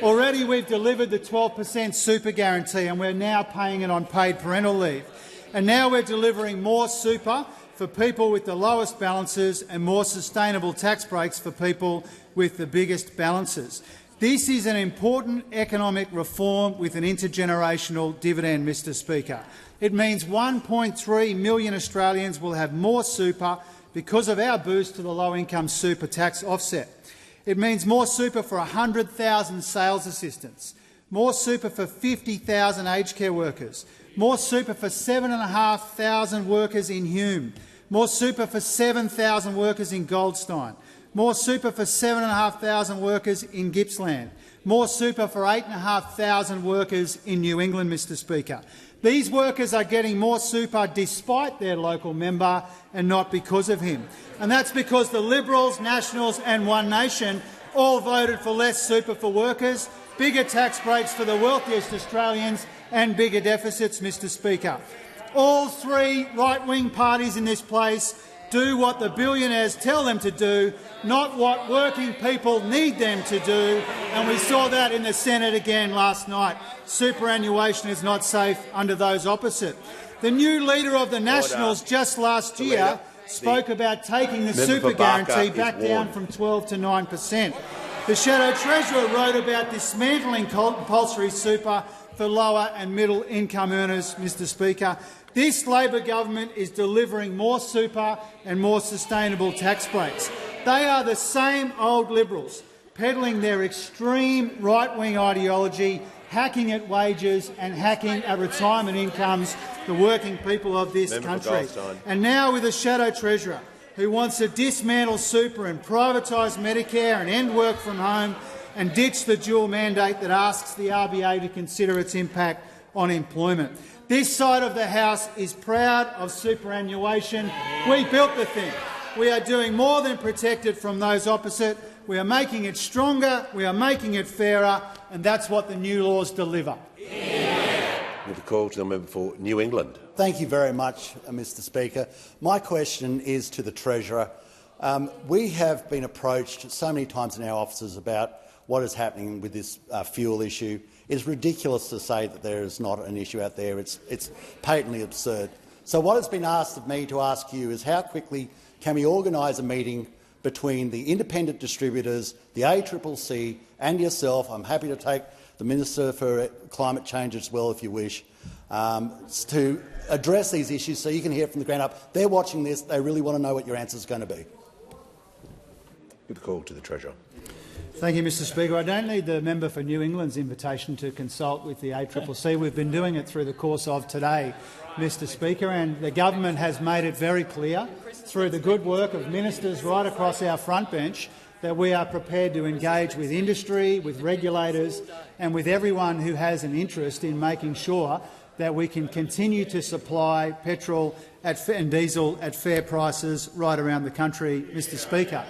Already we've delivered the 12% super guarantee, and we're now paying it on paid parental leave. And now we're delivering more super for people with the lowest balances and more sustainable tax breaks for people with the biggest balances. This is an important economic reform with an intergenerational dividend, Mr Speaker. It means 1.3 million Australians will have more super because of our boost to the low-income super tax offset. It means more super for 100,000 sales assistants, more super for 50,000 aged care workers, more super for 7,500 workers in Hume, more super for 7,000 workers in Goldstein, more super for 7,500 workers in Gippsland, more super for 8,500 workers in New England, Mr Speaker. These workers are getting more super despite their local member and not because of him. And that's because the Liberals, Nationals and One Nation all voted for less super for workers, bigger tax breaks for the wealthiest Australians and bigger deficits, Mr Speaker. All three right-wing parties in this place do what the billionaires tell them to do, not what working people need them to do, and we saw that in the Senate again last night. Superannuation is not safe under those opposite. The new leader of the Nationals just last year spoke about taking the super guarantee back down from 12 to 9%. The Shadow Treasurer wrote about dismantling compulsory super for lower and middle income earners, Mr Speaker. This Labor government is delivering more super and more sustainable tax breaks. They are the same old Liberals peddling their extreme right-wing ideology, hacking at wages and hacking at retirement incomes for working people of this country. And now with a Shadow Treasurer who wants to dismantle super and privatise Medicare and end work from home and ditch the dual mandate that asks the RBA to consider its impact on employment. This side of the House is proud of superannuation. We built the thing. We are doing more than protect it from those opposite. We are making it stronger, we are making it fairer, and that's what the new laws deliver. With a call to the member for New England. Thank you very much, Mr Speaker. My question is to the Treasurer. We have been approached so many times in our offices about what is happening with this fuel issue. It's ridiculous to say that there is not an issue out there. It's patently absurd. So what has been asked of me to ask you is how quickly can we organise a meeting between the independent distributors, the ACCC and yourself. I'm happy to take the Minister for Climate Change as well, if you wish, to address these issues so you can hear from the ground up. They're watching this. They really want to know what your answer is going to be. With a call to the Treasurer. Thank you, Mr Speaker. I don't need the member for New England's invitation to consult with the ACCC. We've been doing it through the course of today, Mr Speaker, and the government has made it very clear through the good work of ministers right across our front bench that we are prepared to engage with industry, with regulators and with everyone who has an interest in making sure that we can continue to supply petrol and diesel at fair prices right around the country, Mr Speaker.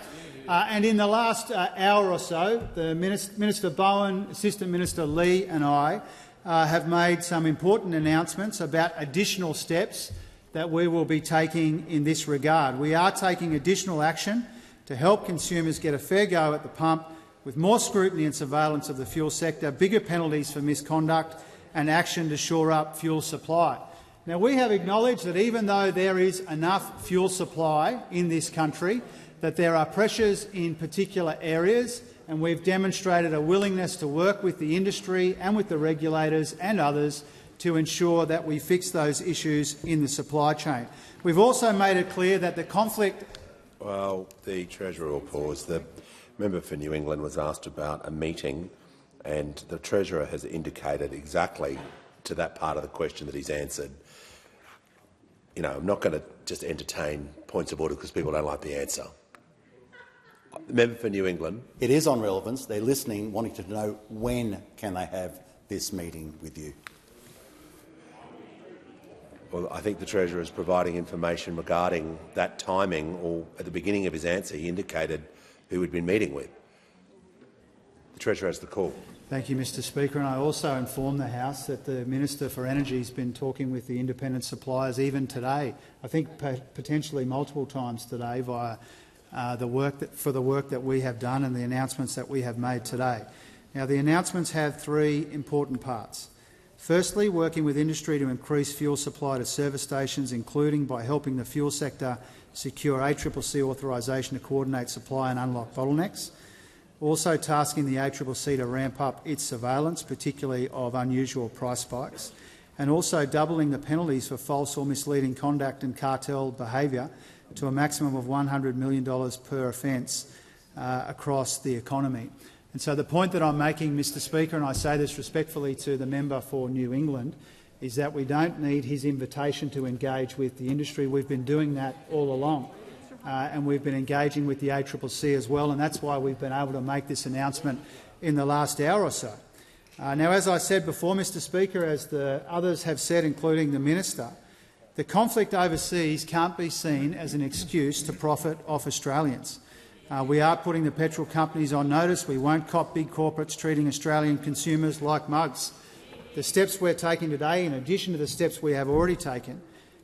And in the last hour or so, the Minister Bowen, Assistant Minister Lee and I have made some important announcements about additional steps that we will be taking in this regard. We are taking additional action to help consumers get a fair go at the pump with more scrutiny and surveillance of the fuel sector, bigger penalties for misconduct and action to shore up fuel supply. Now, we have acknowledged that even though there is enough fuel supply in this country, that there are pressures in particular areas, and we've demonstrated a willingness to work with the industry and with the regulators and others to ensure that we fix those issues in the supply chain. We've also made it clear that the conflict— Well, the Treasurer will pause. The member for New England was asked about a meeting, and the Treasurer has indicated exactly to that part of the question that he's answered. You know, I'm not going to just entertain points of order because people don't like the answer. The member for New England. It is on relevance. They're listening, wanting to know when can they have this meeting with you. Well, I think the Treasurer is providing information regarding that timing, or at the beginning of his answer he indicated who we'd been meeting with. The Treasurer has the call. Thank you, Mr Speaker. And I also informed the House that the Minister for Energy has been talking with the independent suppliers even today, I think potentially multiple times today, via the work that we have done and the announcements that we have made today. Now, the announcements have three important parts. Firstly, working with industry to increase fuel supply to service stations, including by helping the fuel sector secure ACCC authorisation to coordinate supply and unlock bottlenecks. Also tasking the ACCC to ramp up its surveillance, particularly of unusual price spikes, and also doubling the penalties for false or misleading conduct and cartel behaviour to a maximum of $100 million per offence across the economy. And so the point that I'm making, Mr Speaker, and I say this respectfully to the member for New England, is that we don't need his invitation to engage with the industry. We've been doing that all along. And we've been engaging with the ACCC as well, and that's why we've been able to make this announcement in the last hour or so. Now, as I said before, Mr Speaker, as the others have said, including the Minister, the conflict overseas can't be seen as an excuse to profit off Australians. We are putting the petrol companies on notice. We won't cop big corporates treating Australian consumers like mugs. The steps we're taking today, in addition to the steps we have already taken,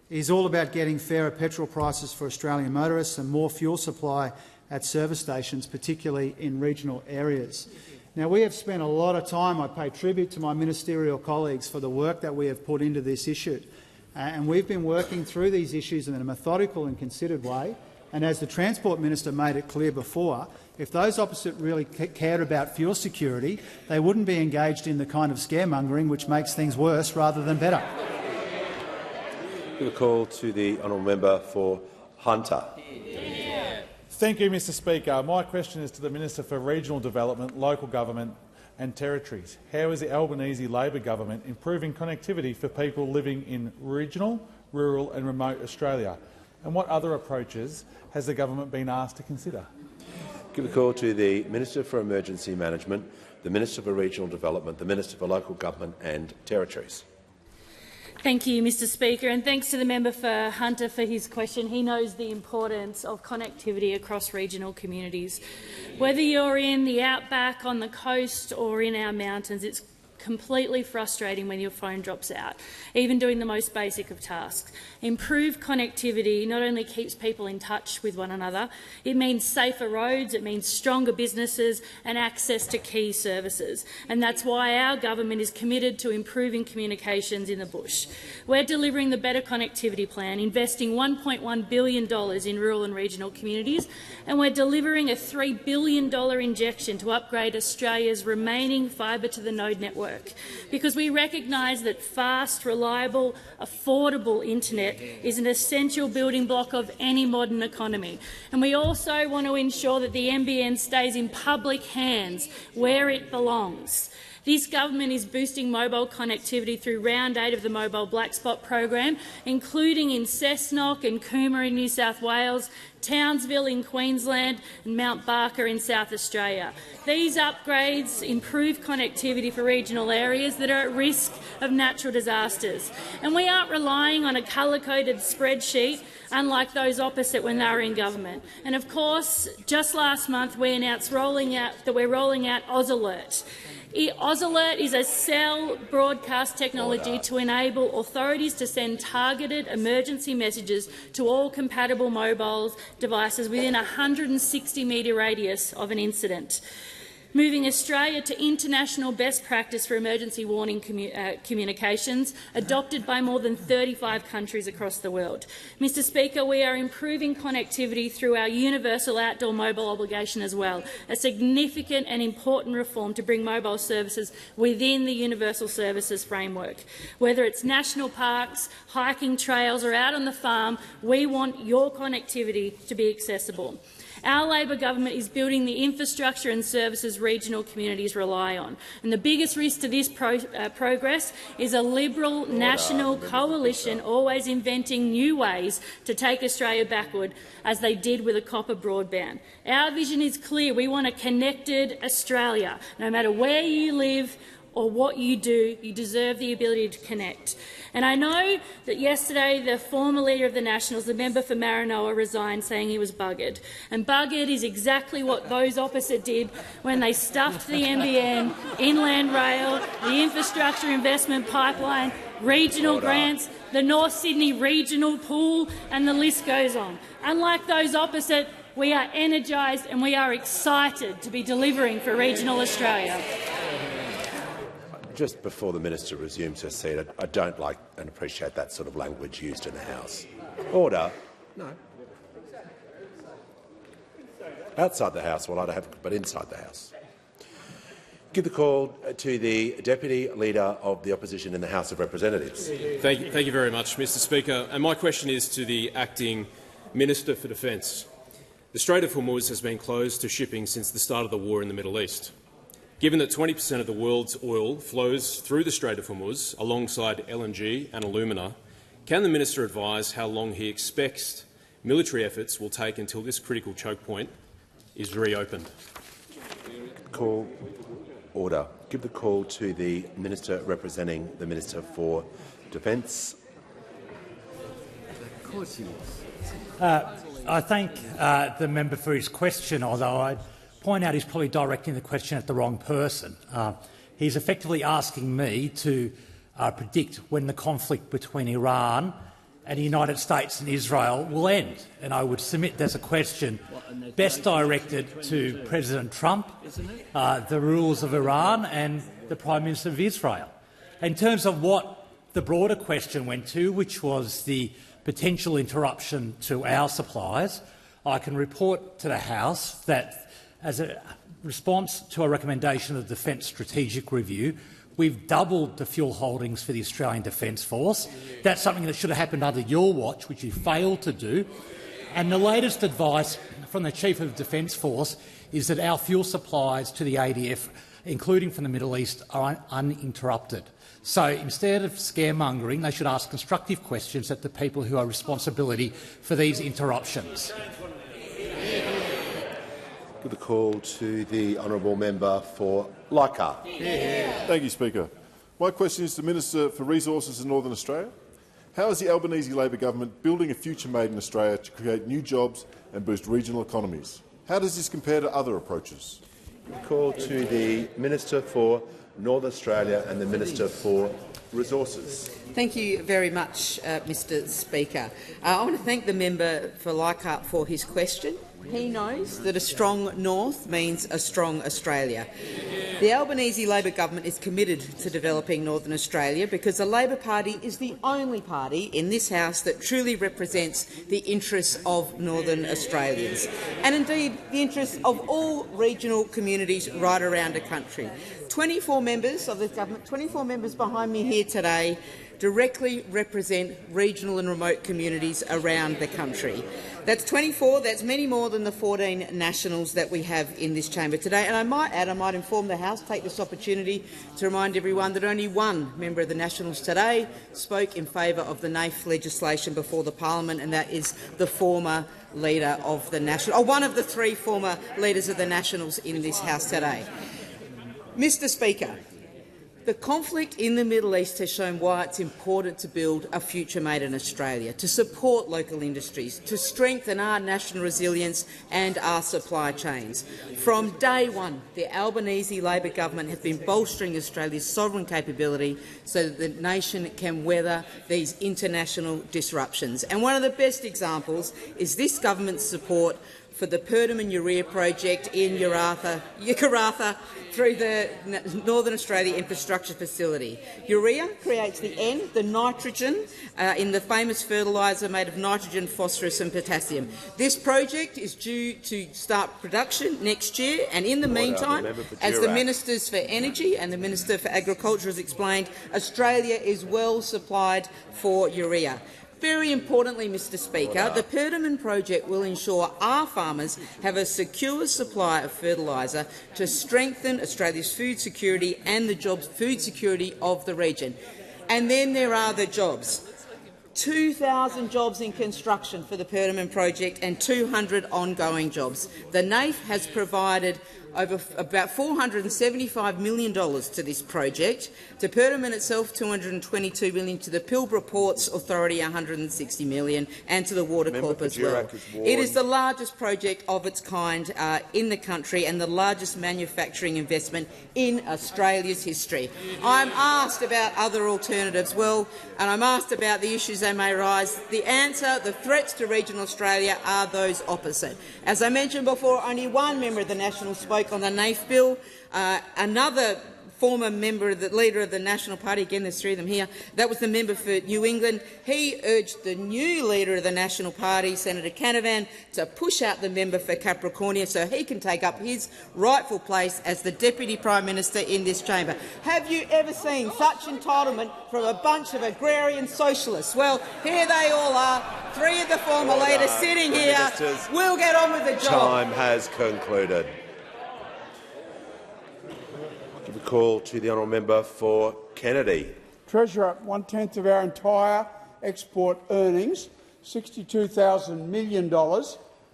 is all about getting fairer petrol prices for Australian motorists and more fuel supply at service stations, particularly in regional areas. Now, we have spent a lot of time— I pay tribute to my ministerial colleagues for the work that we have put into this issue. And we've been working through these issues in a methodical and considered way. And as the Transport Minister made it clear before, if those opposite really cared about fuel security, they wouldn't be engaged in the kind of scaremongering which makes things worse rather than better. Give a call to the honourable member for Hunter. Thank you, Mr Speaker. My question is to the Minister for Regional Development, Local Government and Territories. How is the Albanese Labor government improving connectivity for people living in regional, rural and remote Australia? And what other approaches has the government been asked to consider? Give a call to the Minister for Emergency Management, the Minister for Regional Development, the Minister for Local Government and Territories. Thank you, Mr Speaker, and thanks to the member for Hunter for his question. He knows the importance of connectivity across regional communities. Whether you're in the outback, on the coast or in our mountains, it's completely frustrating when your phone drops out, even doing the most basic of tasks. Improved connectivity not only keeps people in touch with one another, it means safer roads, it means stronger businesses and access to key services. And that's why our government is committed to improving communications in the bush. We're delivering the Better Connectivity Plan, investing $1.1 billion in rural and regional communities, and we're delivering a $3 billion injection to upgrade Australia's remaining fibre-to-the-node network, because we recognise that fast, reliable, affordable internet is an essential building block of any modern economy. And we also want to ensure that the NBN stays in public hands where it belongs. This government is boosting mobile connectivity through Round 8 of the Mobile Black Spot program, including in Cessnock and Coomera in New South Wales, Townsville in Queensland and Mount Barker in South Australia. These upgrades improve connectivity for regional areas that are at risk of natural disasters. And we aren't relying on a colour-coded spreadsheet, unlike those opposite when they were in government. And of course, just last month we announced that we're rolling out AusAlert. AusAlert is a cell broadcast technology to enable authorities to send targeted emergency messages to all compatible mobile devices within a 160-metre radius of an incident. moving Australia to international best practice for emergency warning communications, adopted by more than 35 countries across the world. Mr Speaker, we are improving connectivity through our universal outdoor mobile obligation as well, a significant and important reform to bring mobile services within the universal services framework. Whether it's national parks, hiking trails or out on the farm, we want your connectivity to be accessible. Our Labor government is building the infrastructure and services regional communities rely on. And the biggest risk to this progress is a Liberal national coalition always inventing new ways to take Australia backward, as they did with a copper broadband. Our vision is clear. We want a connected Australia. No matter where you live or what you do, you deserve the ability to connect. And I know that yesterday the former Leader of the Nationals, the member for Maranoa, resigned saying he was buggered. And buggered is exactly what those opposite did when they stuffed the NBN, Inland Rail, the Infrastructure Investment Pipeline, regional grants, the North Sydney Regional Pool, and the list goes on. Unlike those opposite, we are energised and we are excited to be delivering for regional Australia. Just before the minister resumes her seat, I don't like and appreciate that sort of language used in the House. Order. No. Outside the House, well, I don't have, but inside the House. Give the call to the Deputy Leader of the Opposition in the House of Representatives. Thank you very much, Mr Speaker. And my question is to the Acting Minister for Defence. The Strait of Hormuz has been closed to shipping since the start of the war in the Middle East. Given that 20% of the world's oil flows through the Strait of Hormuz alongside LNG and alumina, can the minister advise how long he expects military efforts will take until this critical choke point is reopened? Call. Order. Give the call to the Minister representing the Minister for Defence. Of course he is. I thank the member for his question, although I'd point out he's probably directing the question at the wrong person. He's effectively asking me to predict when the conflict between Iran and the United States and Israel will end, and I would submit there's a question best directed to President Trump, the rulers of Iran and the Prime Minister of Israel. In terms of what the broader question went to, which was the potential interruption to our supplies, I can report to the House that as a response to a recommendation of the Defence Strategic Review, we've doubled the fuel holdings for the Australian Defence Force. That's something that should have happened under your watch, which you failed to do. And the latest advice from the Chief of the Defence Force is that our fuel supplies to the ADF, including from the Middle East, are uninterrupted. So instead of scaremongering, they should ask constructive questions at the people who are responsible for these interruptions. Give the call to the honourable member for Leichhardt. Thank you, Speaker. My question is to the Minister for Resources in Northern Australia. How is the Albanese Labor government building a future made in Australia to create new jobs and boost regional economies? How does this compare to other approaches? Call to the Minister for North Australia and the Minister for Resources. Thank you very much, Mr Speaker. I want to thank the member for Leichhardt for his question. He knows that a strong north means a strong Australia. The Albanese Labor government is committed to developing Northern Australia because the Labor Party is the only party in this House that truly represents the interests of Northern Australians and indeed the interests of all regional communities right around the country. 24 members of this government, 24 members behind me here today, directly represent regional and remote communities around the country. That's 24. That's many more than the 14 Nationals that we have in this chamber today. And I might add, I might inform the House, take this opportunity to remind everyone that only one member of the Nationals today spoke in favour of the NAIF legislation before the Parliament, and that is the former leader of the Nationals, or one of the three former leaders of the Nationals in this House today. Mr Speaker, the conflict in the Middle East has shown why it's important to build a future made in Australia, to support local industries, to strengthen our national resilience and our supply chains. From day one, the Albanese Labor government has been bolstering Australia's sovereign capability so that the nation can weather these international disruptions. And one of the best examples is this government's support for the Perdaman Urea project in Yakarratha through the Northern Australia Infrastructure Facility. Urea creates the N, the nitrogen, in the famous fertiliser made of nitrogen, phosphorus and potassium. This project is due to start production next year, and in the meantime, as the Ministers for Energy and the Minister for Agriculture has explained, Australia is well supplied for urea. Very importantly, Mr Speaker, the Perdaman project will ensure our farmers have a secure supply of fertiliser to strengthen Australia's food security and the food security of the region. And then there are the jobs. 2,000 jobs in construction for the Perdaman project and 200 ongoing jobs. The NAIF has provided over about $475 million to this project. To Perdaman itself, $222 million, to the Pilbara Ports Authority, $160 million, and to the Water Corp as well. It is the largest project of its kind in the country and the largest manufacturing investment in Australia's history. I'm asked about other alternatives, and I'm asked about the issues they may rise. The answer, the threats to regional Australia are those opposite. As I mentioned before, only one member of the National spoke on the NAIF bill. Another former member, the leader of the National Party, again there's three of them here, that was the member for New England. He urged the new leader of the National Party, Senator Canavan, to push out the member for Capricornia so he can take up his rightful place as the Deputy Prime Minister in this chamber. Have you ever seen such entitlement from a bunch of agrarian socialists? Well, here they all are, three of the former leaders sitting here. We'll get on with the job. Time has concluded. Give a call to the honourable member for Kennedy. Treasurer, 1/10 of our entire export earnings, $62,000 million,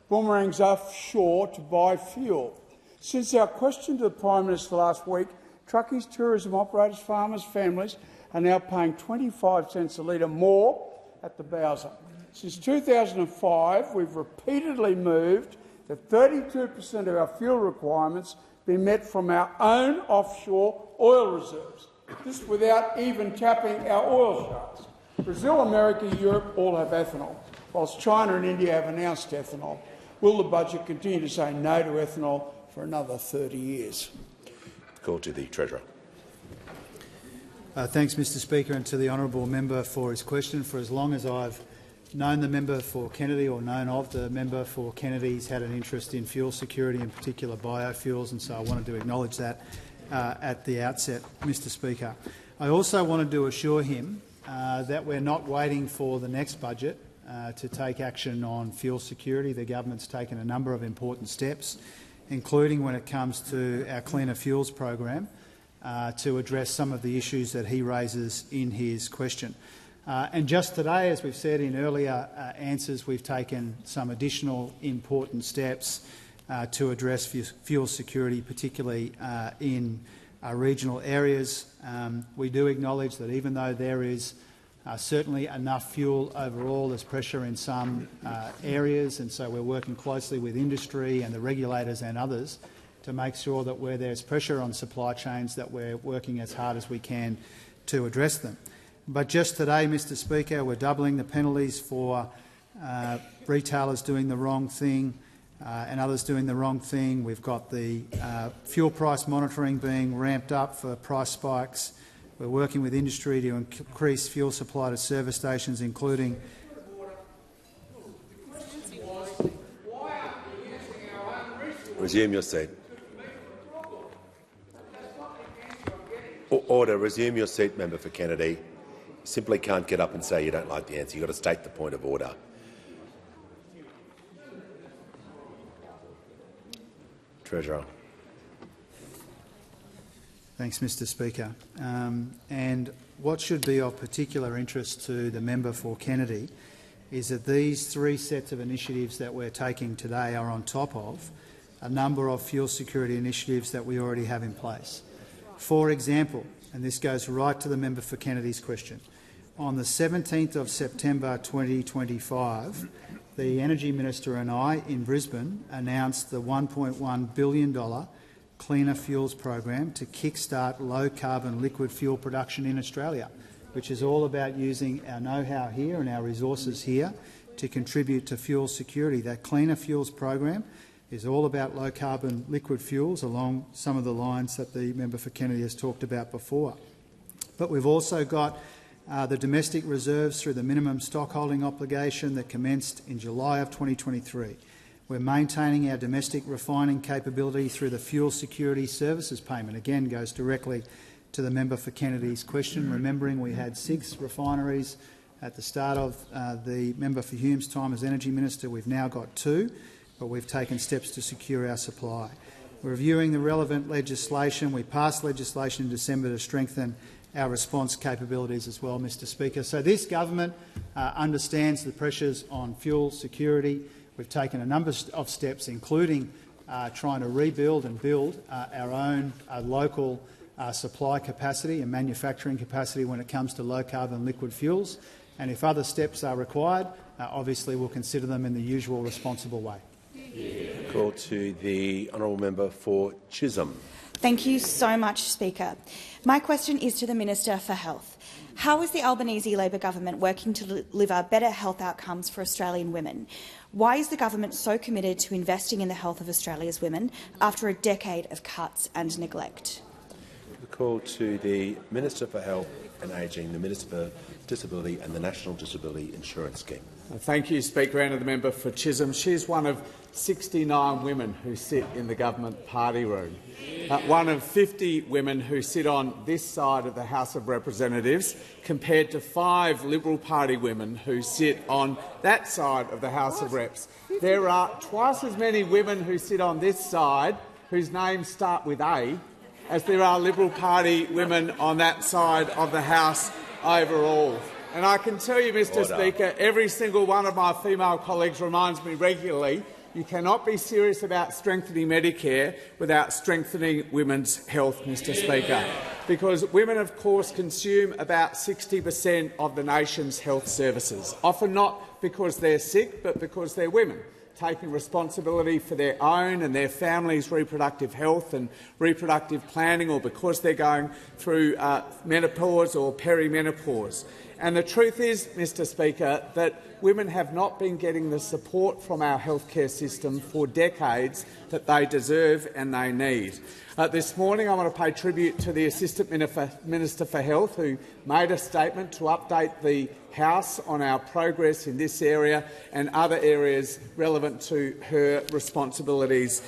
boomerangs offshore to buy fuel. Since our question to the Prime Minister last week, truckies, tourism operators, farmers, families are now paying 25 cents a litre more at the Bowser. Since 2005, we've repeatedly moved that 32% of our fuel requirements be met from our own offshore oil reserves. This without even tapping our oil shafts. Brazil, America, Europe all have ethanol, whilst China and India have announced ethanol. Will the budget continue to say no to ethanol for another 30 years? Call to the Treasurer. Thanks, Mr Speaker, and to the honourable member for his question. For as long as I've known the member for Kennedy, or known of the member for Kennedy, he's had an interest in fuel security, in particular biofuels, and so I wanted to acknowledge that at the outset, Mr Speaker. I also wanted to assure him that we're not waiting for the next budget to take action on fuel security. The government's taken a number of important steps, including when it comes to our Cleaner Fuels program, to address some of the issues that he raises in his question. And just today, as we've said in earlier answers, we've taken some additional important steps to address fuel security, particularly in regional areas. We do acknowledge that even though there is certainly enough fuel overall, there's pressure in some areas, and so we're working closely with industry and the regulators and others to make sure that where there's pressure on supply chains, that we're working as hard as we can to address them. But just today, Mr Speaker, we're doubling the penalties for retailers doing the wrong thing and others doing the wrong thing. We've got the fuel price monitoring being ramped up for price spikes. We're working with industry to increase fuel supply to service stations, including Resume your seat. Order. Resume your seat, member for Kennedy. Simply can't get up and say you don't like the answer. You've got to state the point of order. Treasurer. Thanks, Mr Speaker. And what should be of particular interest to the member for Kennedy is that these three sets of initiatives that we're taking today are on top of a number of fuel security initiatives that we already have in place. For example, and this goes right to the member for Kennedy's question, on the 17th of September 2025, the Energy Minister and I in Brisbane announced the $1.1 billion Cleaner Fuels program to kickstart low-carbon liquid fuel production in Australia, which is all about using our know-how here and our resources here to contribute to fuel security. That Cleaner Fuels program is all about low-carbon liquid fuels along some of the lines that the member for Kennedy has talked about before. But we've also got the domestic reserves through the minimum stockholding obligation that commenced in July of 2023. We're maintaining our domestic refining capability through the Fuel Security Services payment. Again, goes directly to the member for Kennedy's question, remembering we had 6 refineries at the start of the member for Hume's time as Energy Minister. We've now got 2, but we've taken steps to secure our supply. We're reviewing the relevant legislation. We passed legislation in December to strengthen our response capabilities as well, Mr Speaker. So this government understands the pressures on fuel security. We've taken a number of steps, including trying to rebuild and build our own local supply capacity and manufacturing capacity when it comes to low-carbon liquid fuels. And if other steps are required, obviously we'll consider them in the usual responsible way. Call to the honourable member for Chisholm. Thank you so much, Speaker. My question is to the Minister for Health. How is the Albanese Labor government working to deliver better health outcomes for Australian women? Why is the government so committed to investing in the health of Australia's women after a decade of cuts and neglect? The call to the Minister for Health and Ageing, the Minister for Disability and the National Disability Insurance Scheme. Thank you, Speaker, and to the member for Chisholm. She's one of 69 women who sit in the government party room. One of 50 women who sit on this side of the House of Representatives, compared to 5 Liberal Party women who sit on that side of the House of Reps. There are twice as many women who sit on this side whose names start with A as there are Liberal Party women on that side of the House overall. And I can tell you, Mr Speaker, every single one of my female colleagues reminds me regularly you cannot be serious about strengthening Medicare without strengthening women's health, Mr Speaker, because women, of course, consume about 60% of the nation's health services, often not because they're sick but because they're women, taking responsibility for their own and their family's reproductive health and reproductive planning, or because they're going through menopause or perimenopause. And the truth is, Mr Speaker, that women have not been getting the support from our healthcare system for decades that they deserve and they need. This morning I want to pay tribute to the Assistant Minister for Health, who made a statement to update the House on our progress in this area and other areas relevant to her responsibilities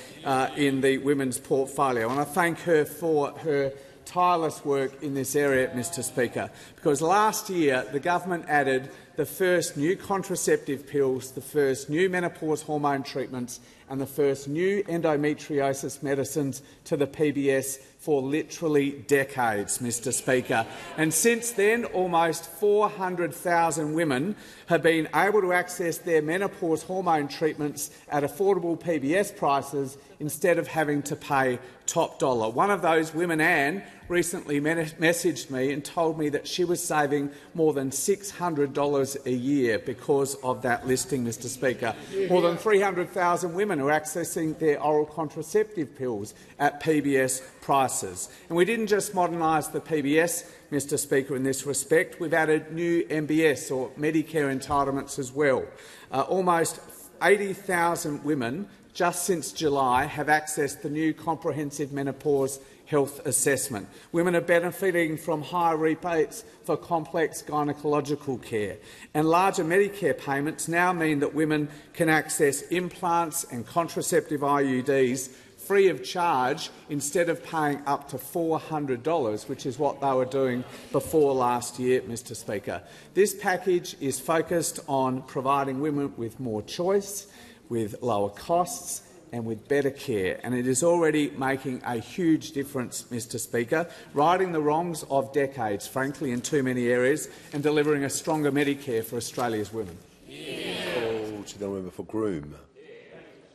in the women's portfolio. I want to thank her for her tireless work in this area, Mr Speaker, because last year the government added the first new contraceptive pills, the first new menopause hormone treatments and the first new endometriosis medicines to the PBS for literally decades, Mr Speaker. And since then, almost 400,000 women have been able to access their menopause hormone treatments at affordable PBS prices instead of having to pay top dollar. One of those women, Anne, recently messaged me and told me that she was saving more than $600 a year because of that listing, Mr Speaker. More than 300,000 women are accessing their oral contraceptive pills at PBS prices. And we didn't just modernise the PBS, Mr Speaker, in this respect. We've added new MBS, or Medicare entitlements, as well. Almost 80,000 women just since July have accessed the new comprehensive menopause health assessment. Women are benefiting from higher rebates for complex gynaecological care, and larger Medicare payments now mean that women can access implants and contraceptive IUDs free of charge instead of paying up to $400, which is what they were doing before last year, Mr Speaker. This package is focused on providing women with more choice, with lower costs and with better care, and it is already making a huge difference, Mr Speaker, righting the wrongs of decades, frankly, in too many areas, and delivering a stronger Medicare for Australia's women. Call to the member for Groom.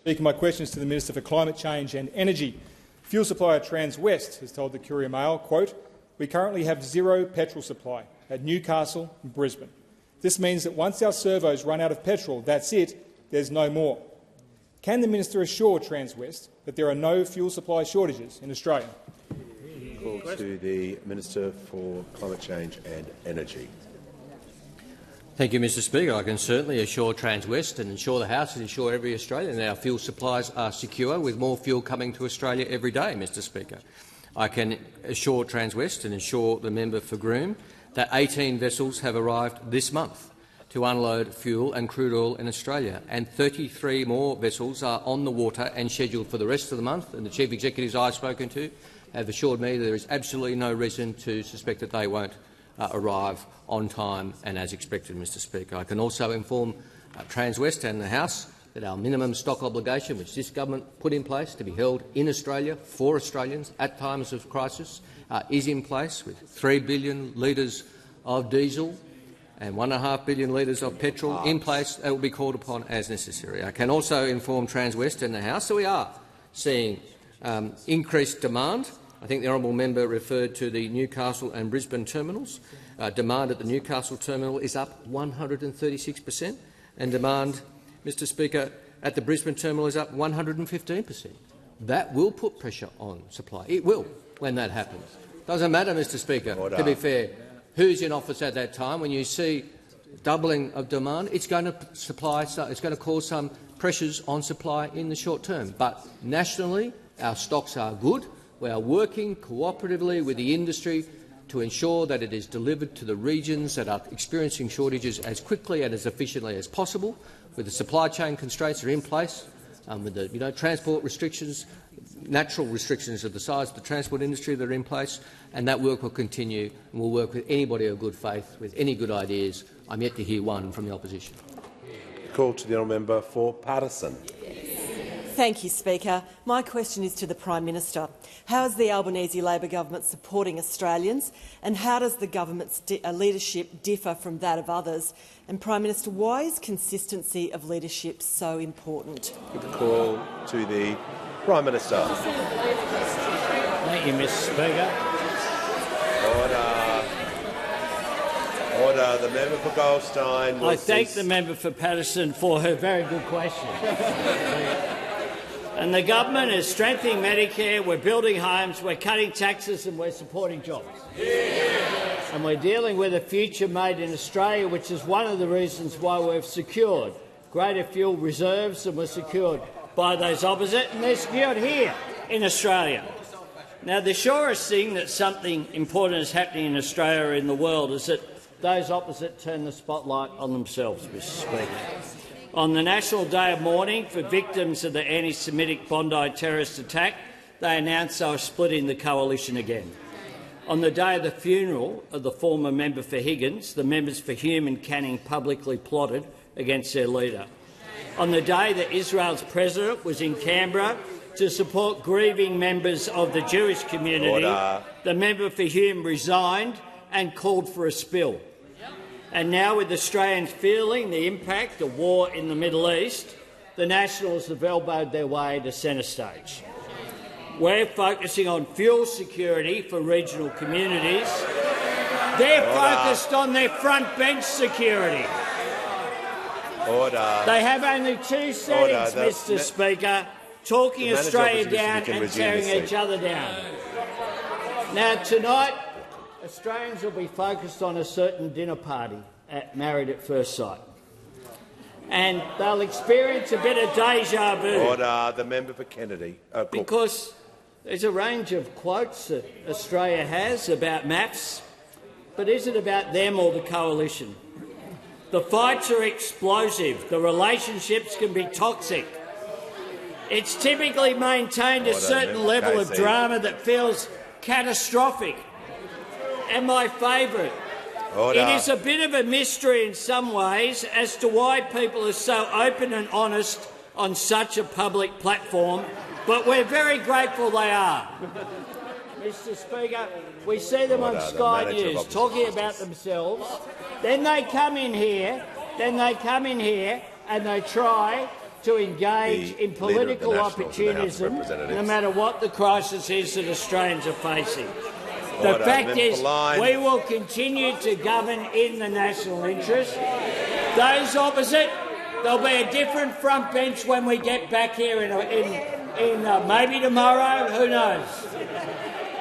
Speaker, my question is to the Minister for Climate Change and Energy. Fuel supplier Transwest has told the Courier Mail, quote, "We currently have zero petrol supply at Newcastle and Brisbane. This means that once our servos run out of petrol, that's it, there's no more. Can the minister assure Transwest that there are no fuel supply shortages in Australia?" Call to the Minister for Climate Change and Energy. Thank you, Mr Speaker. I can certainly assure Transwest and ensure the House and ensure every Australian that our fuel supplies are secure, with more fuel coming to Australia every day, Mr Speaker. I can assure Transwest and ensure the member for Groom that 18 vessels have arrived this month to unload fuel and crude oil in Australia, and 33 more vessels are on the water and scheduled for the rest of the month. And the chief executives I've spoken to have assured me there is absolutely no reason to suspect that they won't arrive on time and as expected, Mr Speaker. I can also inform Transwest and the House that our minimum stock obligation, which this government put in place to be held in Australia for Australians at times of crisis, is in place, with 3 billion litres of diesel and 1.5 billion litres of petrol in place that will be called upon as necessary. I can also inform Transwest and the House that we are seeing increased demand. I think the honourable member referred to the Newcastle and Brisbane terminals. Demand at the Newcastle terminal is up 136%, and demand, Mr Speaker, at the Brisbane terminal is up 115%. That will put pressure on supply. It will when that happens. Doesn't matter, Mr Speaker, to be fair, who's in office at that time. When you see doubling of demand, it's going to cause some pressures on supply in the short term. But nationally, our stocks are good. We are working cooperatively with the industry to ensure that it is delivered to the regions that are experiencing shortages as quickly and as efficiently as possible, with the supply chain constraints that are in place, with the transport restrictions, natural restrictions of the size of the transport industry that are in place, and that work will continue, and we'll work with anybody of good faith, with any good ideas. I'm yet to hear one from the opposition. Call to the honourable member for Paterson. Thank you, Speaker. My question is to the Prime Minister. How is the Albanese Labor government supporting Australians, and how does the government's leadership differ from that of others? And, Prime Minister, why is consistency of leadership so important? Give the call to the Prime Minister. Thank you, Mr Speaker. Order. The member for Goldstein. I thank the member for Paterson for her very good question. And the government is strengthening Medicare, we're building homes, we're cutting taxes and we're supporting jobs. And we're dealing with a future made in Australia, which is one of the reasons why we've secured greater fuel reserves than were secured by those opposite, and they're secured here in Australia. Now, the surest thing that something important is happening in Australia or in the world is that those opposite turn the spotlight on themselves, Mr Speaker. On the National Day of Mourning for victims of the anti-Semitic Bondi terrorist attack, they announced they were splitting the coalition again. On the day of the funeral of the former member for Higgins, the members for Hume and Canning publicly plotted against their leader. On the day that Israel's president was in Canberra to support grieving members of the Jewish community, the member for Hume resigned and called for a spill. And now, with Australians feeling the impact of war in the Middle East, the Nationals have elbowed their way to centre stage. We're focusing on fuel security for regional communities. They're focused on their front bench security. They have only two settings, Mr Speaker, talking Australia down and tearing each other down. Now, tonight, Australians will be focused on a certain dinner party at Married at First Sight, and they'll experience a bit of déjà vu. Order. The member for Kennedy. Because there's a range of quotes that Australia has about maths, but is it about them or the coalition? The fights are explosive. The relationships can be toxic. It's typically maintained a certain level of drama that feels catastrophic. And my favourite, it is a bit of a mystery in some ways as to why people are so open and honest on such a public platform, but we're very grateful they are. Mr Speaker, we see them on Sky News talking about themselves, then they come in here, and they try to engage in political opportunism, no matter what the crisis is that Australians are facing. The fact is, we will continue to govern in the national interest. Those opposite, there'll be a different front bench when we get back here in maybe tomorrow, who knows.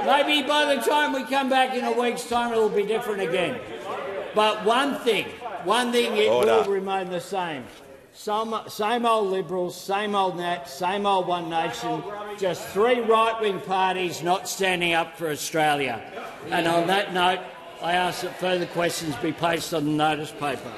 Maybe by the time we come back in a week's time, it'll be different again. But one thing One thing, it Order. will remain the same. Same old Liberals, same old Nat, same old One Nation, just three right-wing parties not standing up for Australia. And on that note, I ask that further questions be placed on the notice paper.